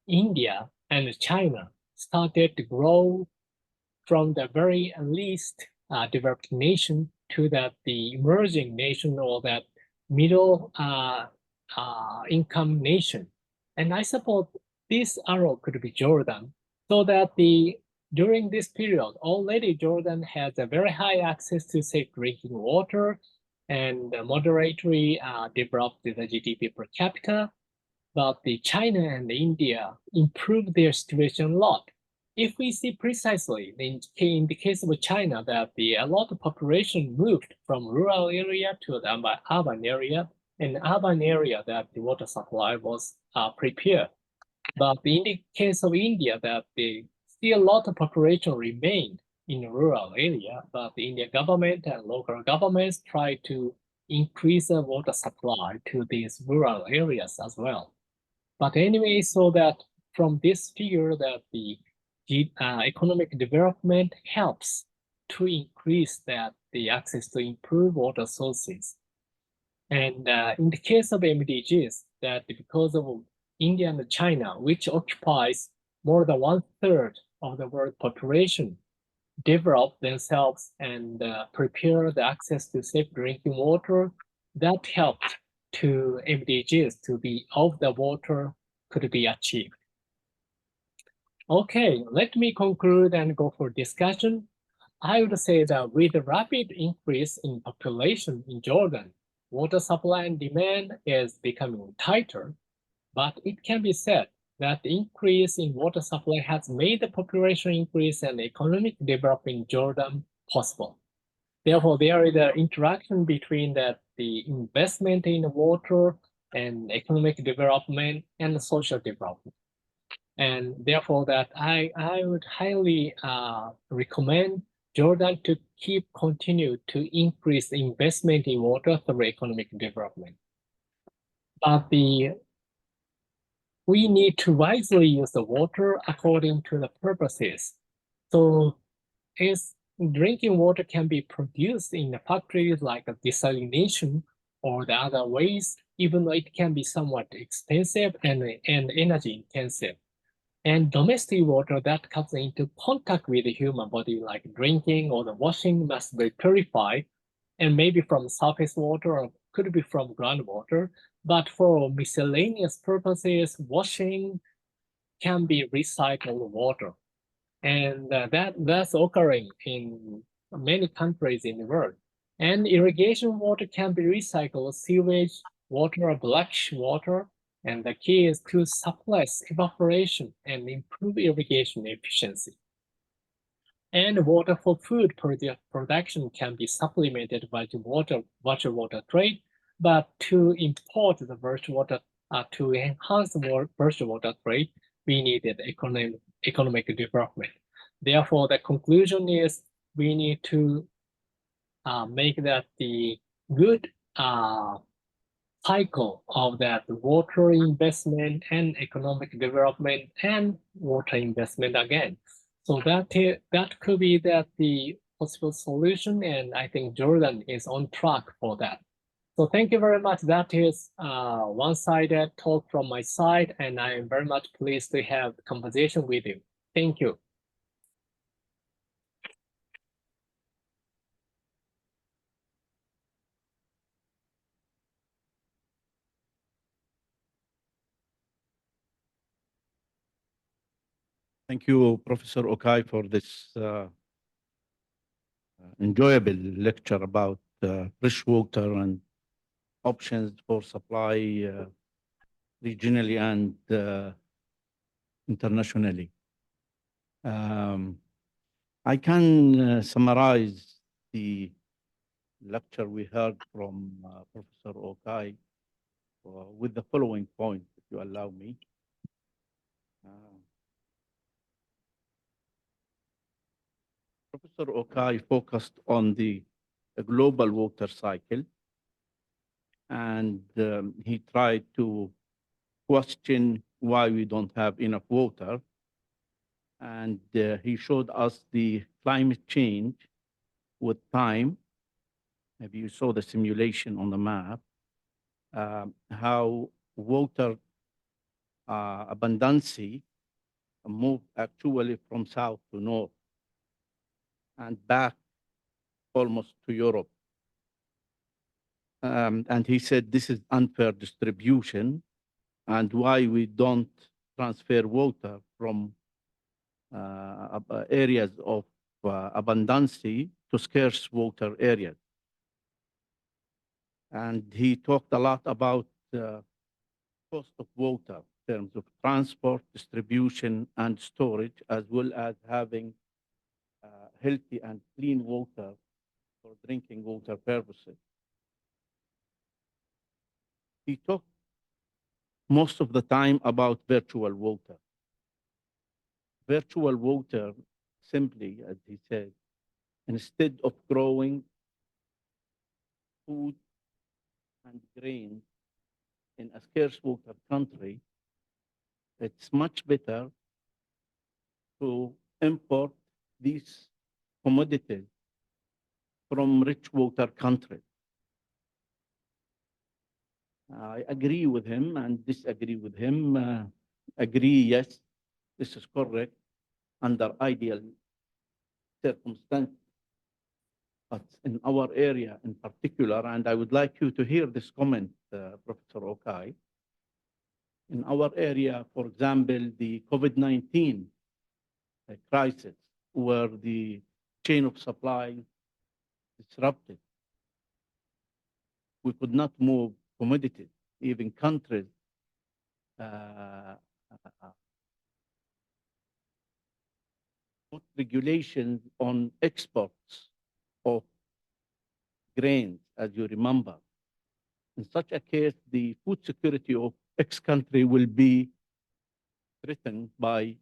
India and China started to grow from the very least developed nation to the emerging nation or that middle income nation. And I suppose this arrow could be Jordan, so that during this period, already Jordan has a very high access to safe drinking water and moderately developed the GDP per capita. But China and India improved their situation a lot. If we see precisely in the case of China that a lot of population moved from rural area to the urban area, and urban area that the water supply was prepared. But in the case of India, that still a lot of population remained in the rural area, but the Indian government and local governments try to increase the water supply to these rural areas as well. But anyway, so that from this figure that the economic development helps to increase the access to improved water sources. And in the case of MDGs, that because of India and China, which occupies more than 1/3 of the world population, develop themselves and prepare the access to safe drinking water, that helped to MDGs to be of the water could be achieved. Okay, let me conclude and go for discussion. I would say that with the rapid increase in population in Jordan, water supply and demand is becoming tighter, but it can be said that the increase in water supply has made the population increase and economic development in Jordan possible. Therefore, there is an interaction between the investment in water and economic development and social development. And therefore that I would highly recommend Jordan to continue to increase investment in water through economic development. But we need to wisely use the water according to the purposes. So drinking water can be produced in the factories like a desalination or the other ways, even though it can be somewhat expensive and energy intensive. And domestic water that comes into contact with the human body, like drinking or the washing, must be purified, and maybe from surface water or could be from groundwater. But for miscellaneous purposes, washing can be recycled water. And that's occurring in many countries in the world. And irrigation water can be recycled, sewage water or black water. And the key is to suppress evaporation and improve irrigation efficiency. And water for food production can be supplemented by the virtual water trade, but to import the virtual water, to enhance the virtual water trade, we needed economic development. Therefore, the conclusion is we need to make that the good cycle of that water investment and economic development and water investment again. So that could be the possible solution, and I think Jordan is on track for that. So thank you very much. That is one-sided talk from my side, and I am very much pleased to have the conversation with you. Thank you. Thank you, Professor Okai, for this enjoyable lecture about fresh water and options for supply regionally and internationally. I can summarize the lecture we heard from Professor Okai with the following point, if you allow me. Professor Okai focused on the global water cycle and he tried to question why we don't have enough water. And he showed us the climate change with time. Maybe you saw the simulation on the map, how water abundancy moved actually from south to north and back almost to Europe. And he said this is unfair distribution and why we don't transfer water from areas of abundancy to scarce water areas. And he talked a lot about cost of water in terms of transport, distribution, and storage, as well as having healthy and clean water for drinking water purposes. He talked most of the time about virtual water. Virtual water, simply, as he said, instead of growing food and grain in a scarce water country, it's much better to import these commodities from rich water countries. I agree with him and disagree with him. Agree, yes, this is correct under ideal circumstances. But in our area in particular, and I would like you to hear this comment, Professor Okai. In our area, for example, the COVID-19 crisis, where the chain of supply disrupted, we could not move commodities. Even countries put regulations on exports of grains, as you remember. In such a case, the food security of X country will be threatened by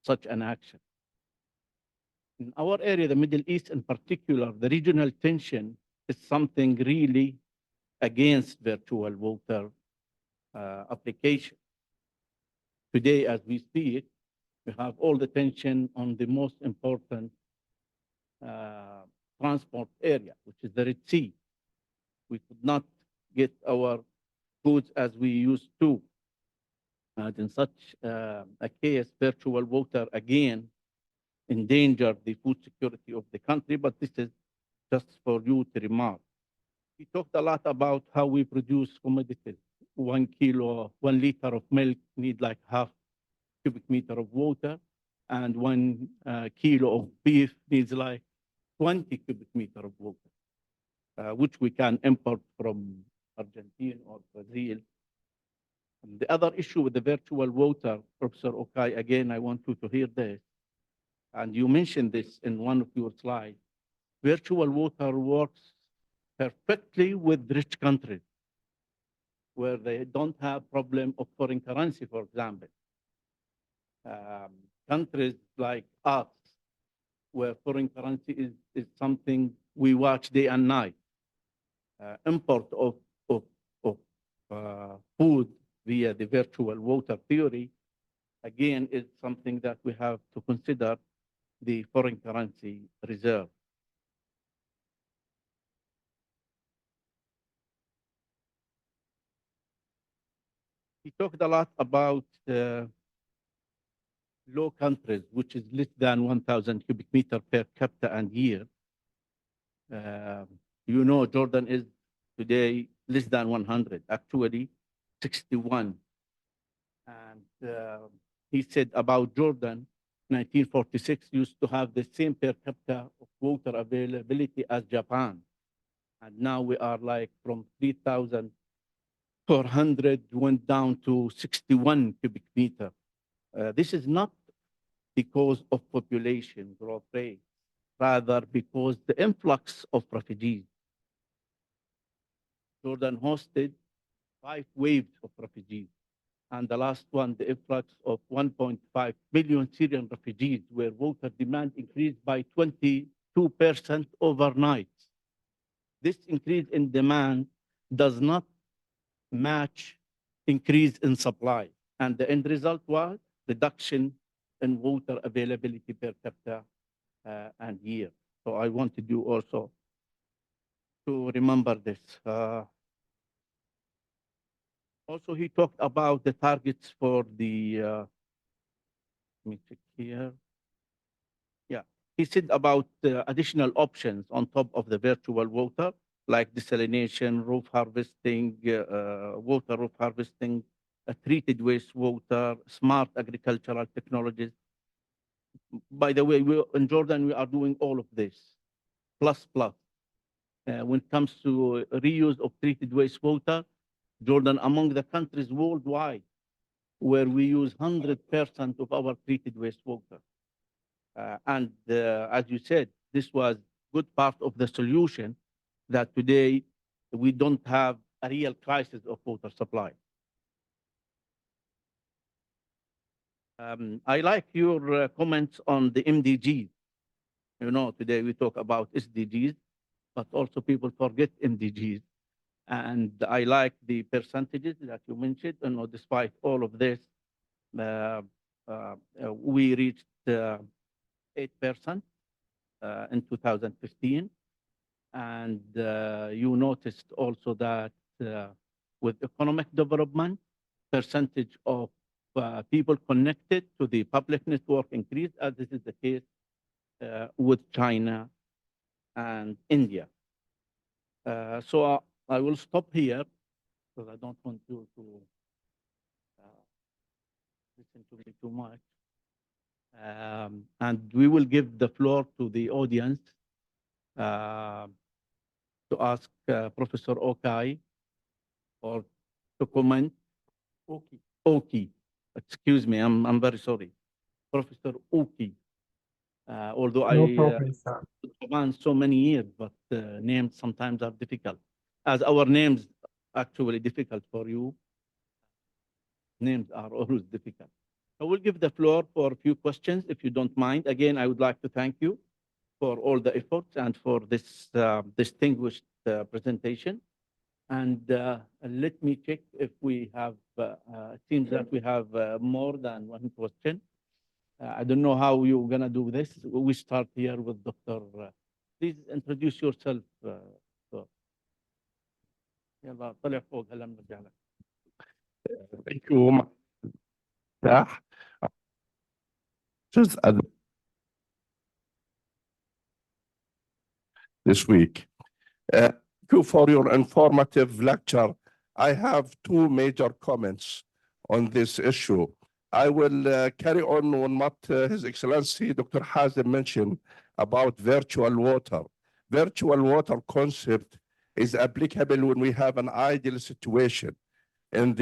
such an action. In our area, the Middle East in particular, the regional tension is something really against virtual water application. Today, as we see it, we have all the tension on the most important transport area, which is the Red Sea. We could not get our goods as we used to. And in such a case, virtual water again endangered the food security of the country, but this is just for you to remark. We talked a lot about how we produce commodities. 1 kilo, 1 liter of milk need like half cubic meter of water, and 1 kilo of beef needs like 20 cubic meter of water, which we can import from Argentina or Brazil. And the other issue with the virtual water, Professor Okai, again, I want you to hear this, and you mentioned this in one of your slides. Virtual water works perfectly with rich countries where they don't have problem of foreign currency, for example. Countries like us, where foreign currency is something we watch day and night. Import of food via the virtual water theory, again, is something that we have to consider the foreign currency reserve. He talked a lot about low countries, which is less than 1,000 cubic meter per capita and year. You know, Jordan is today less than 100, actually 61. And he said about Jordan, 1946 used to have the same per capita of water availability as Japan. And now we are like from 3,400 went down to 61 cubic meter. This is not because of population growth rate, rather because the influx of refugees. Jordan hosted 5 waves of refugees. And the last one, the influx of 1.5 million Syrian refugees, where water demand increased by 22% overnight. This increase in demand does not match increase in supply. And the end result was reduction in water availability per capita and year. So I wanted you also to remember this. Also, he talked about the targets for the, let me check here. Yeah, he said about additional options on top of the virtual water, like desalination, roof harvesting, water roof harvesting, treated wastewater, smart agricultural technologies. By the way, in Jordan, we are doing all of this, plus. When it comes to reuse of treated wastewater, Jordan among the countries worldwide where we use 100% of our treated wastewater. And as you said, this was good part of the solution that today we don't have a real crisis of water supply. I like your comments on the MDGs. You know, today we talk about SDGs, but also people forget MDGs. And I like the percentages that you mentioned. You know, despite all of this, we reached 8% in 2015. And you noticed also that with economic development, percentage of people connected to the public network increased, as this is the case with China and India. So I will stop here because I don't want you to listen to me too much. And we will give the floor to the audience to ask Professor Okai or to comment. Oki. Excuse me, I'm very sorry. Professor Oki. Although No I problem, sir. command so many years, but names sometimes are difficult. As our names actually difficult for you, names are always difficult. I will give the floor for a few questions, if you don't mind. Again, I would like to thank you for all the efforts and for this distinguished presentation. And let me check if we have, it seems that we have more than one question. I don't know how you're going to do this. We start here with Dr. Please introduce yourself. يلا طلع فوق هلا بنرجع لك. Thank you. This week. Thank you for your informative lecture. I have two major comments on this issue. I will carry on what His Excellency Dr. Hazim mentioned about virtual water. Virtual water concept is applicable when we have an ideal situation. In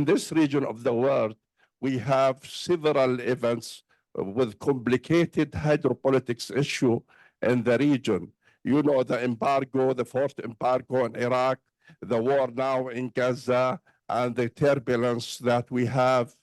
this region of the world, we have several events with complicated hydropolitics issue in the region. You know, the embargo, the forced embargo in Iraq, the war now in Gaza, and the turbulence that we have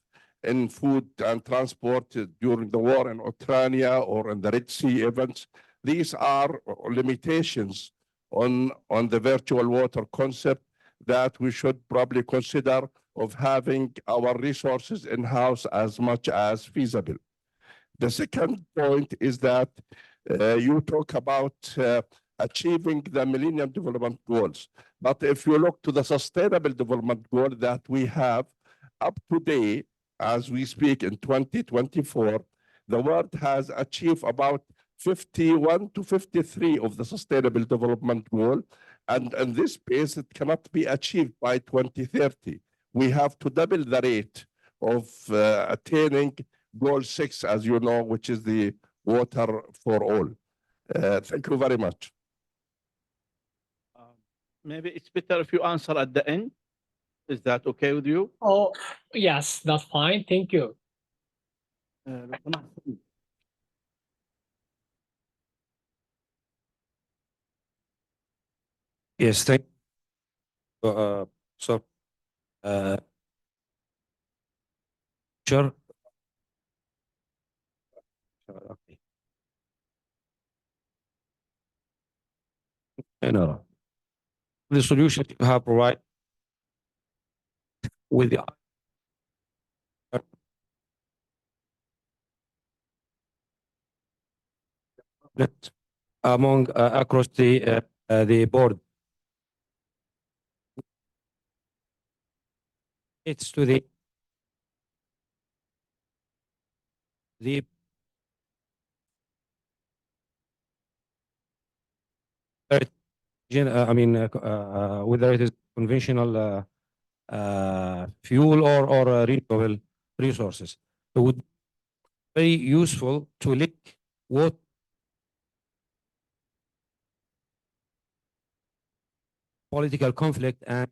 in food and transport during the war in Ukraine or in the Red Sea events. These are limitations on the virtual water concept that we should probably consider of having our resources in-house as much as feasible. The second point is that you talk about achieving the Millennium Development Goals. But if you look to the Sustainable Development Goal that we have up to date, as we speak in 2024, the world has achieved about 51 to 53 of the Sustainable Development Goal. And in this pace, it cannot be achieved by 2030. We have to double the rate of attaining Goal 6, as you know, which is the water for all. Thank you very much. Maybe it's better if you answer at the end. Is that okay with you? Oh, yes, that's fine. Thank you. Yes, thank you. Sure. Okay. And the solution you have provided with the among across the board. It's to the whether it is conventional fuel or renewable resources. It would be very useful to link what political conflict and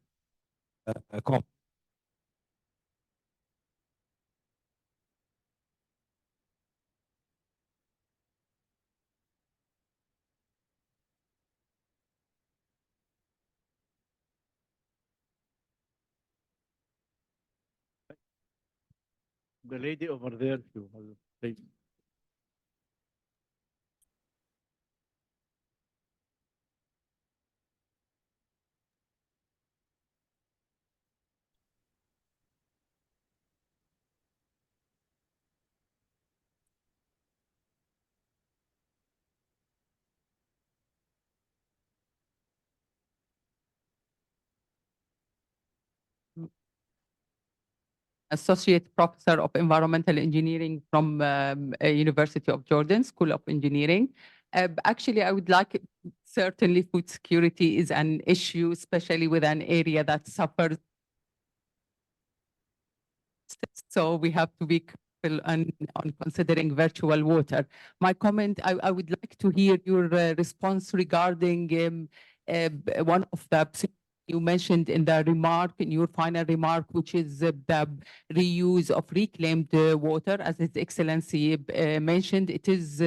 The lady over there, you have, please. Associate Professor of Environmental Engineering from University of Jordan, School of Engineering. Actually, I would like, certainly food security is an issue, especially with an area that suffers. So we have to be careful on considering virtual water. My comment, I would like to hear your response regarding one of the you mentioned in the remark, in your final remark, which is the reuse of reclaimed water. As His Excellency mentioned, it is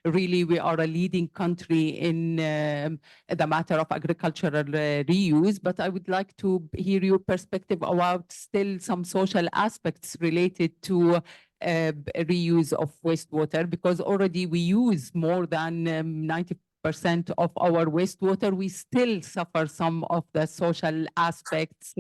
really, we are a leading country in the matter of agricultural reuse, but I would like to hear your perspective about still some social aspects related to reuse of wastewater, because already we use more than 90% of our wastewater. We still suffer some of the social aspects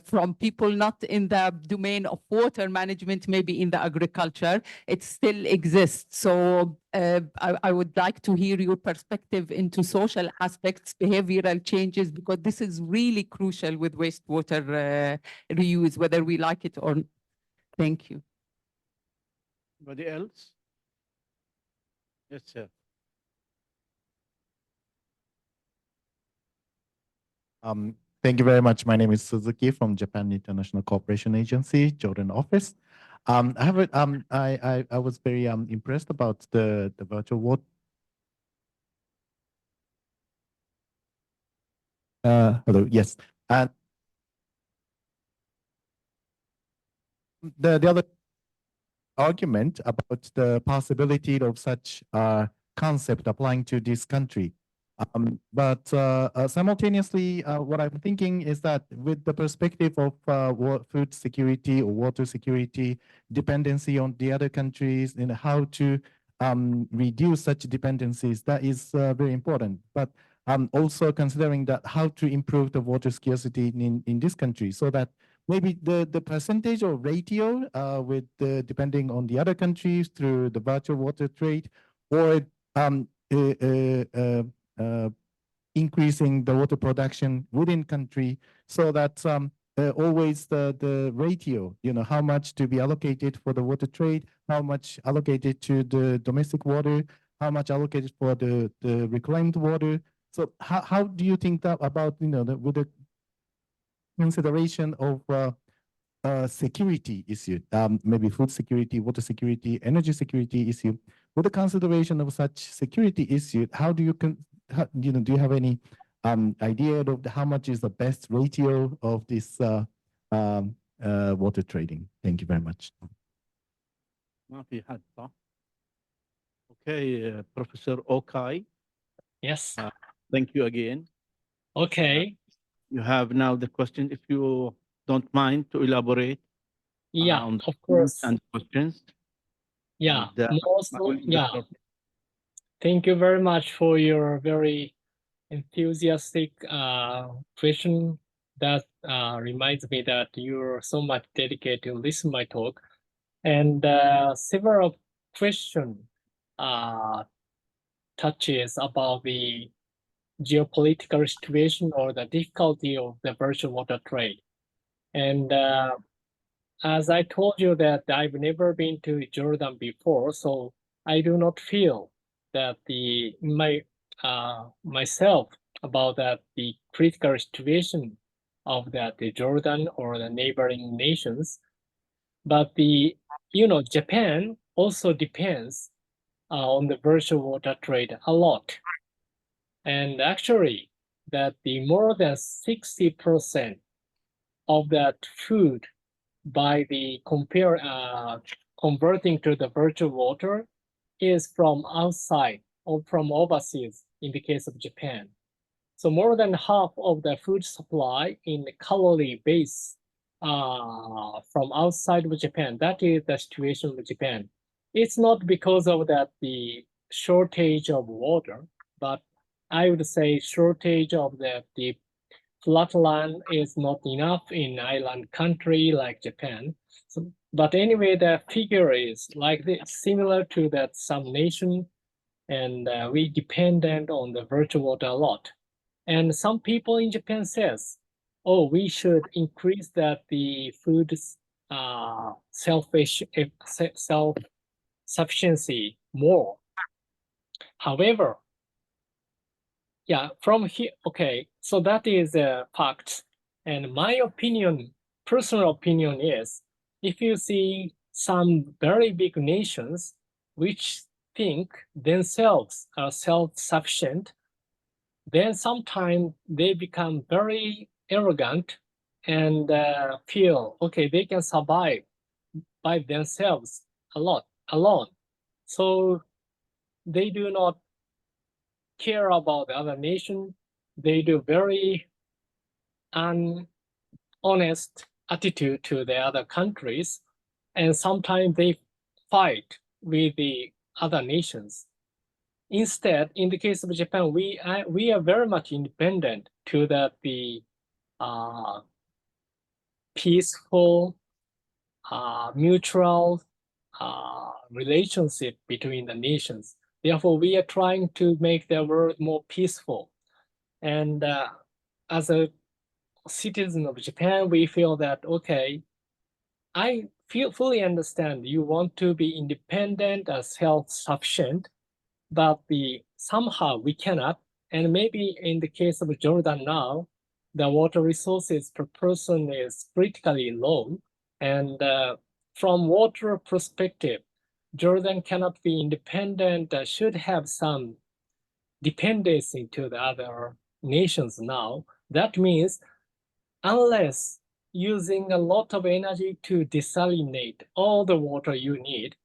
from people not in the domain of water management, maybe in the agriculture. It still exists. So I would like to hear your perspective into social aspects, behavioral changes, because this is really crucial with wastewater reuse, whether we like it or not. Thank you. Anybody else? Yes, sir. Thank you very much. My name is Suzuki from Japan International Cooperation Agency, Jordan office. I was very impressed about the virtual water. Hello, yes. And the other argument about the possibility of such concept applying to this country. But simultaneously, what I'm thinking is that with the perspective of food security or water security, dependency on the other countries, and how to reduce such dependencies, that is very important. But also considering that how to improve the water scarcity in this country, so that maybe the percentage or ratio with depending on the other countries through the virtual water trade, or increasing the water production within country, so that always the ratio, how much to be allocated for the water trade, how much allocated to the domestic water, how much allocated for the reclaimed water. So how do you think that about, with the consideration of security issue, maybe food security, water security, energy security issue, with the consideration of such security issue, how do you do you have any idea of how much is the best ratio of this water trading? Thank you very much. Okay, Professor Okai. Yes. Thank you again. Okay. You have now the question, if you don't mind to elaborate. Yeah, on of course. And questions. Yeah. And, Also, yeah. Thank you very much for your very enthusiastic question that reminds me that you're so much dedicated to listen to my talk. And several questions touches about the geopolitical situation or the difficulty of the virtual water trade. And as I told you that I've never been to Jordan before, so I do not feel that myself about that the critical situation of that the Jordan or the neighboring nations. But Japan also depends on the virtual water trade a lot. And actually, that the more than 60% of that food by the converting to the virtual water is from outside or from overseas in the case of Japan. So more than half of the food supply in the calorie base from outside of Japan. That is the situation with Japan. It's not because of that the shortage of water, but I would say shortage of the flat land is not enough in island country like Japan. So, but anyway, the figure is like this, similar to that some nation, and we dependent on the virtual water a lot. And some people in Japan says, oh, we should increase that the food self-sufficiency more. However, yeah, from here, okay, so that is a fact. And my opinion, personal opinion is, if you see some very big nations which think themselves are self-sufficient, then sometimes they become very arrogant and feel, okay, they can survive by themselves alone. So they do not care about the other nation. They do very honest attitude to the other countries. And sometimes they fight with the other nations. Instead, in the case of Japan, we are very much independent to the peaceful, mutual relationship between the nations. Therefore, we are trying to make the world more peaceful. And as a citizen of Japan, we feel that, okay, I fully understand you want to be independent and self-sufficient, but somehow we cannot. And maybe in the case of Jordan now, the water resources per person is critically low. And from water perspective, Jordan cannot be independent, should have some dependency to the other nations now. That means unless using a lot of energy to desalinate all the water you need,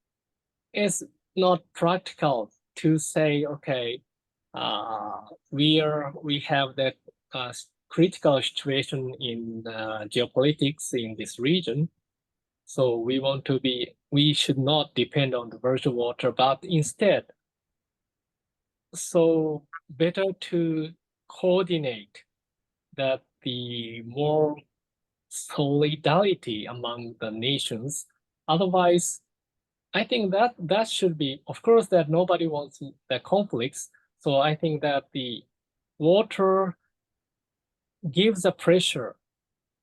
it's not practical to say, okay, we have that critical situation in geopolitics in this region. So we should not depend on the virtual water, but instead, so better to coordinate that the more solidarity among the nations. Otherwise, I think that should be, of course, that nobody wants the conflicts. So I think that the water gives a pressure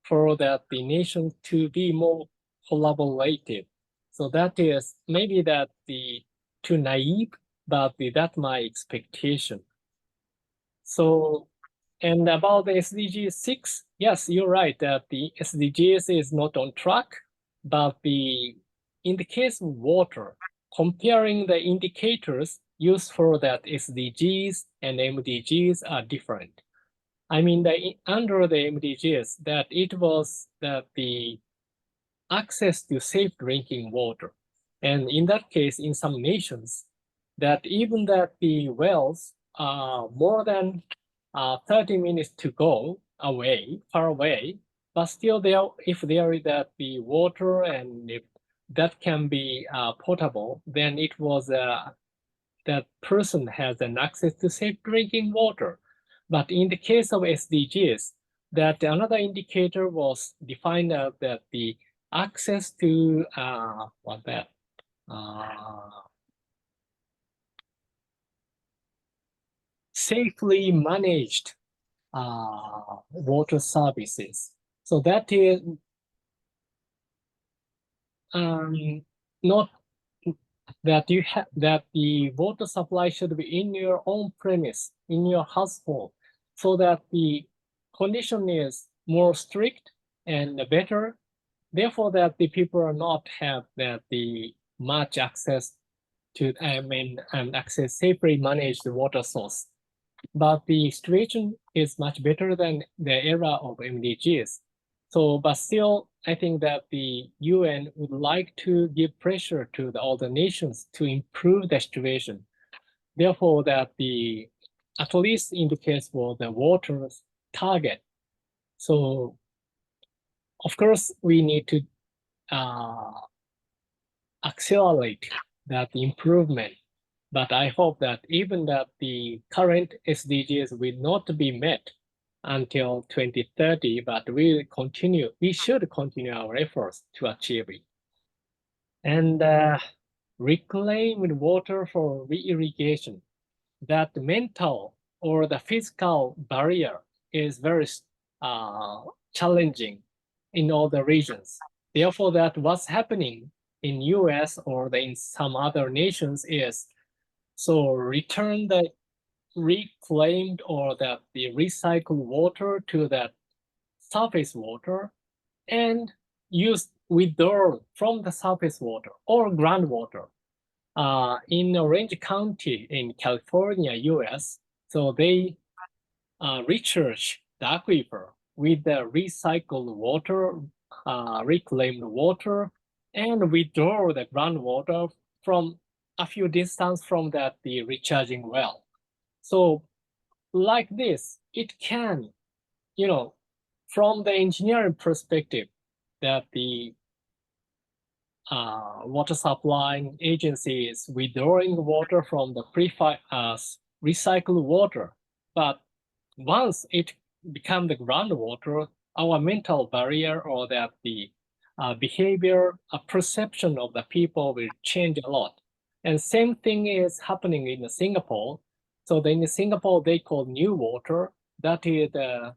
for that the nation to be more collaborative. So that is maybe that too naive, but that's my expectation. So, and about the SDG 6, yes, you're right that the SDGs is not on track, but in the case of water, comparing the indicators used for that SDGs and MDGs are different. I mean, under the MDGs, that it was that the access to safe drinking water. And in that case, in some nations, that even that the wells are more than 30 minutes to go far away, but still if there is that the water and if that can be potable, then it was that person has an access to safe drinking water. But in the case of SDGs, that another indicator was defined as that the access to safely managed water services. So that is not that you have that the water supply should be in your own premise, in your household, so that the condition is more strict and better. Therefore, that the people are not have that the much access to and access safely managed water source. But the situation is much better than the era of MDGs. So, but still, I think that the UN would like to give pressure to all the nations to improve the situation. Therefore, that the, at least in the case for the water target. So, of course, we need to accelerate that improvement. But I hope that even that the current SDGs will not be met until 2030, but we should continue our efforts to achieve it. And reclaimed water for re-irrigation, that mental or the physical barrier is very challenging in all the regions. Therefore, that what's happening in US or in some other nations is, so return the reclaimed or the recycled water to the surface water and withdraw from the surface water or groundwater. In Orange County in California, US, so they recharge the aquifer with the recycled water, reclaimed water, and withdraw the groundwater from a few distance from the recharging well. So like this, it can, from the engineering perspective, that the water supplying agency is withdrawing water from the recycled water. But once it becomes the groundwater, our mental barrier or that the behavior, perception of the people will change a lot. And same thing is happening in Singapore. So then in Singapore, they call new water, that is the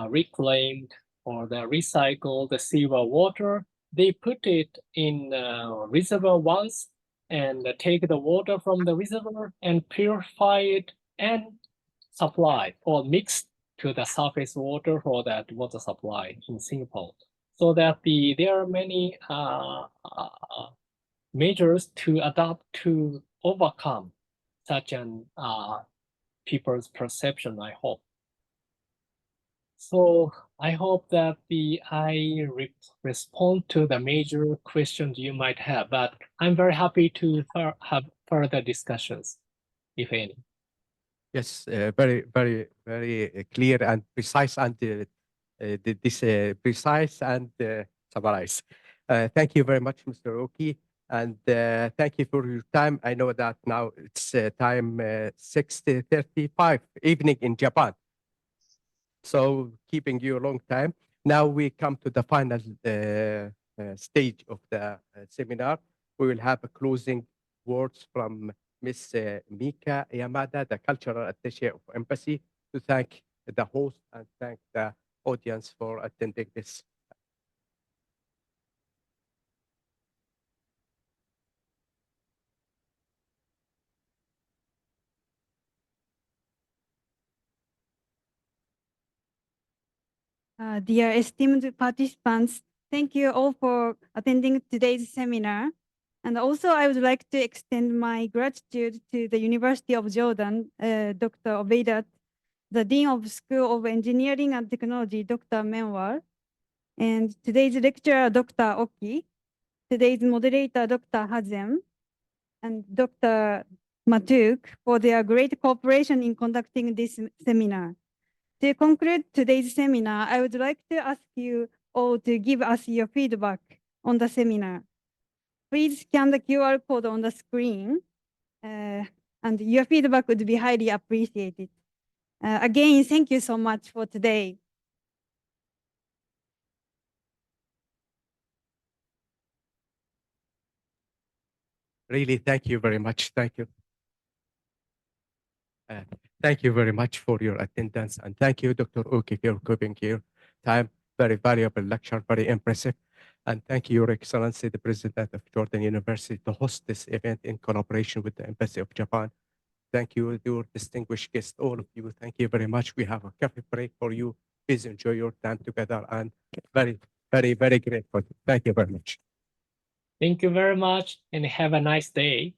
reclaimed or the recycled the sewer water. They put it in reservoir once and take the water from the reservoir and purify it and supply or mix to the surface water for that water supply in Singapore. So that there are many measures to adopt to overcome such an people's perception, I hope. So I hope that I respond to the major questions you might have, but I'm very happy to have further discussions, if any. Yes, very, very, very clear and precise, and precise and summarize. Thank you very much, Mr. Oki, and thank you for your time. I know that now it's time 6:35 evening in Japan. So keeping you a long time. Now we come to the final stage of the seminar. We will have a closing words from Ms. Mika Yamada, the Cultural Attaché of Embassy, to thank the host and thank the audience for attending this. Dear esteemed participants, thank you all for attending today's seminar. And also, I would like to extend my gratitude to the University of Jordan, Dr. Obeidat, the Dean of School of Engineering and Technology, Dr. Menwer, and today's lecturer, Dr. Oki, today's moderator, Dr. Hazim, and Dr. Matouq for their great cooperation in conducting this seminar. To conclude today's seminar, I would like to ask you all to give us your feedback on the seminar. Please scan the QR code on the screen, and your feedback would be highly appreciated. Again, thank you so much for today. Really, thank you very much. Thank you. Thank you very much for your attendance, and thank you, Dr. Oki, for coming here. Time, very valuable lecture, very impressive. And thank you, Your Excellency, the President of Jordan University, to host this event in collaboration with the Embassy of Japan. Thank you, your distinguished guests, all of you. Thank you very much. We have a coffee break for you. Please enjoy your time together, and very, very, very grateful. Thank you very much. Thank you very much and have a nice day.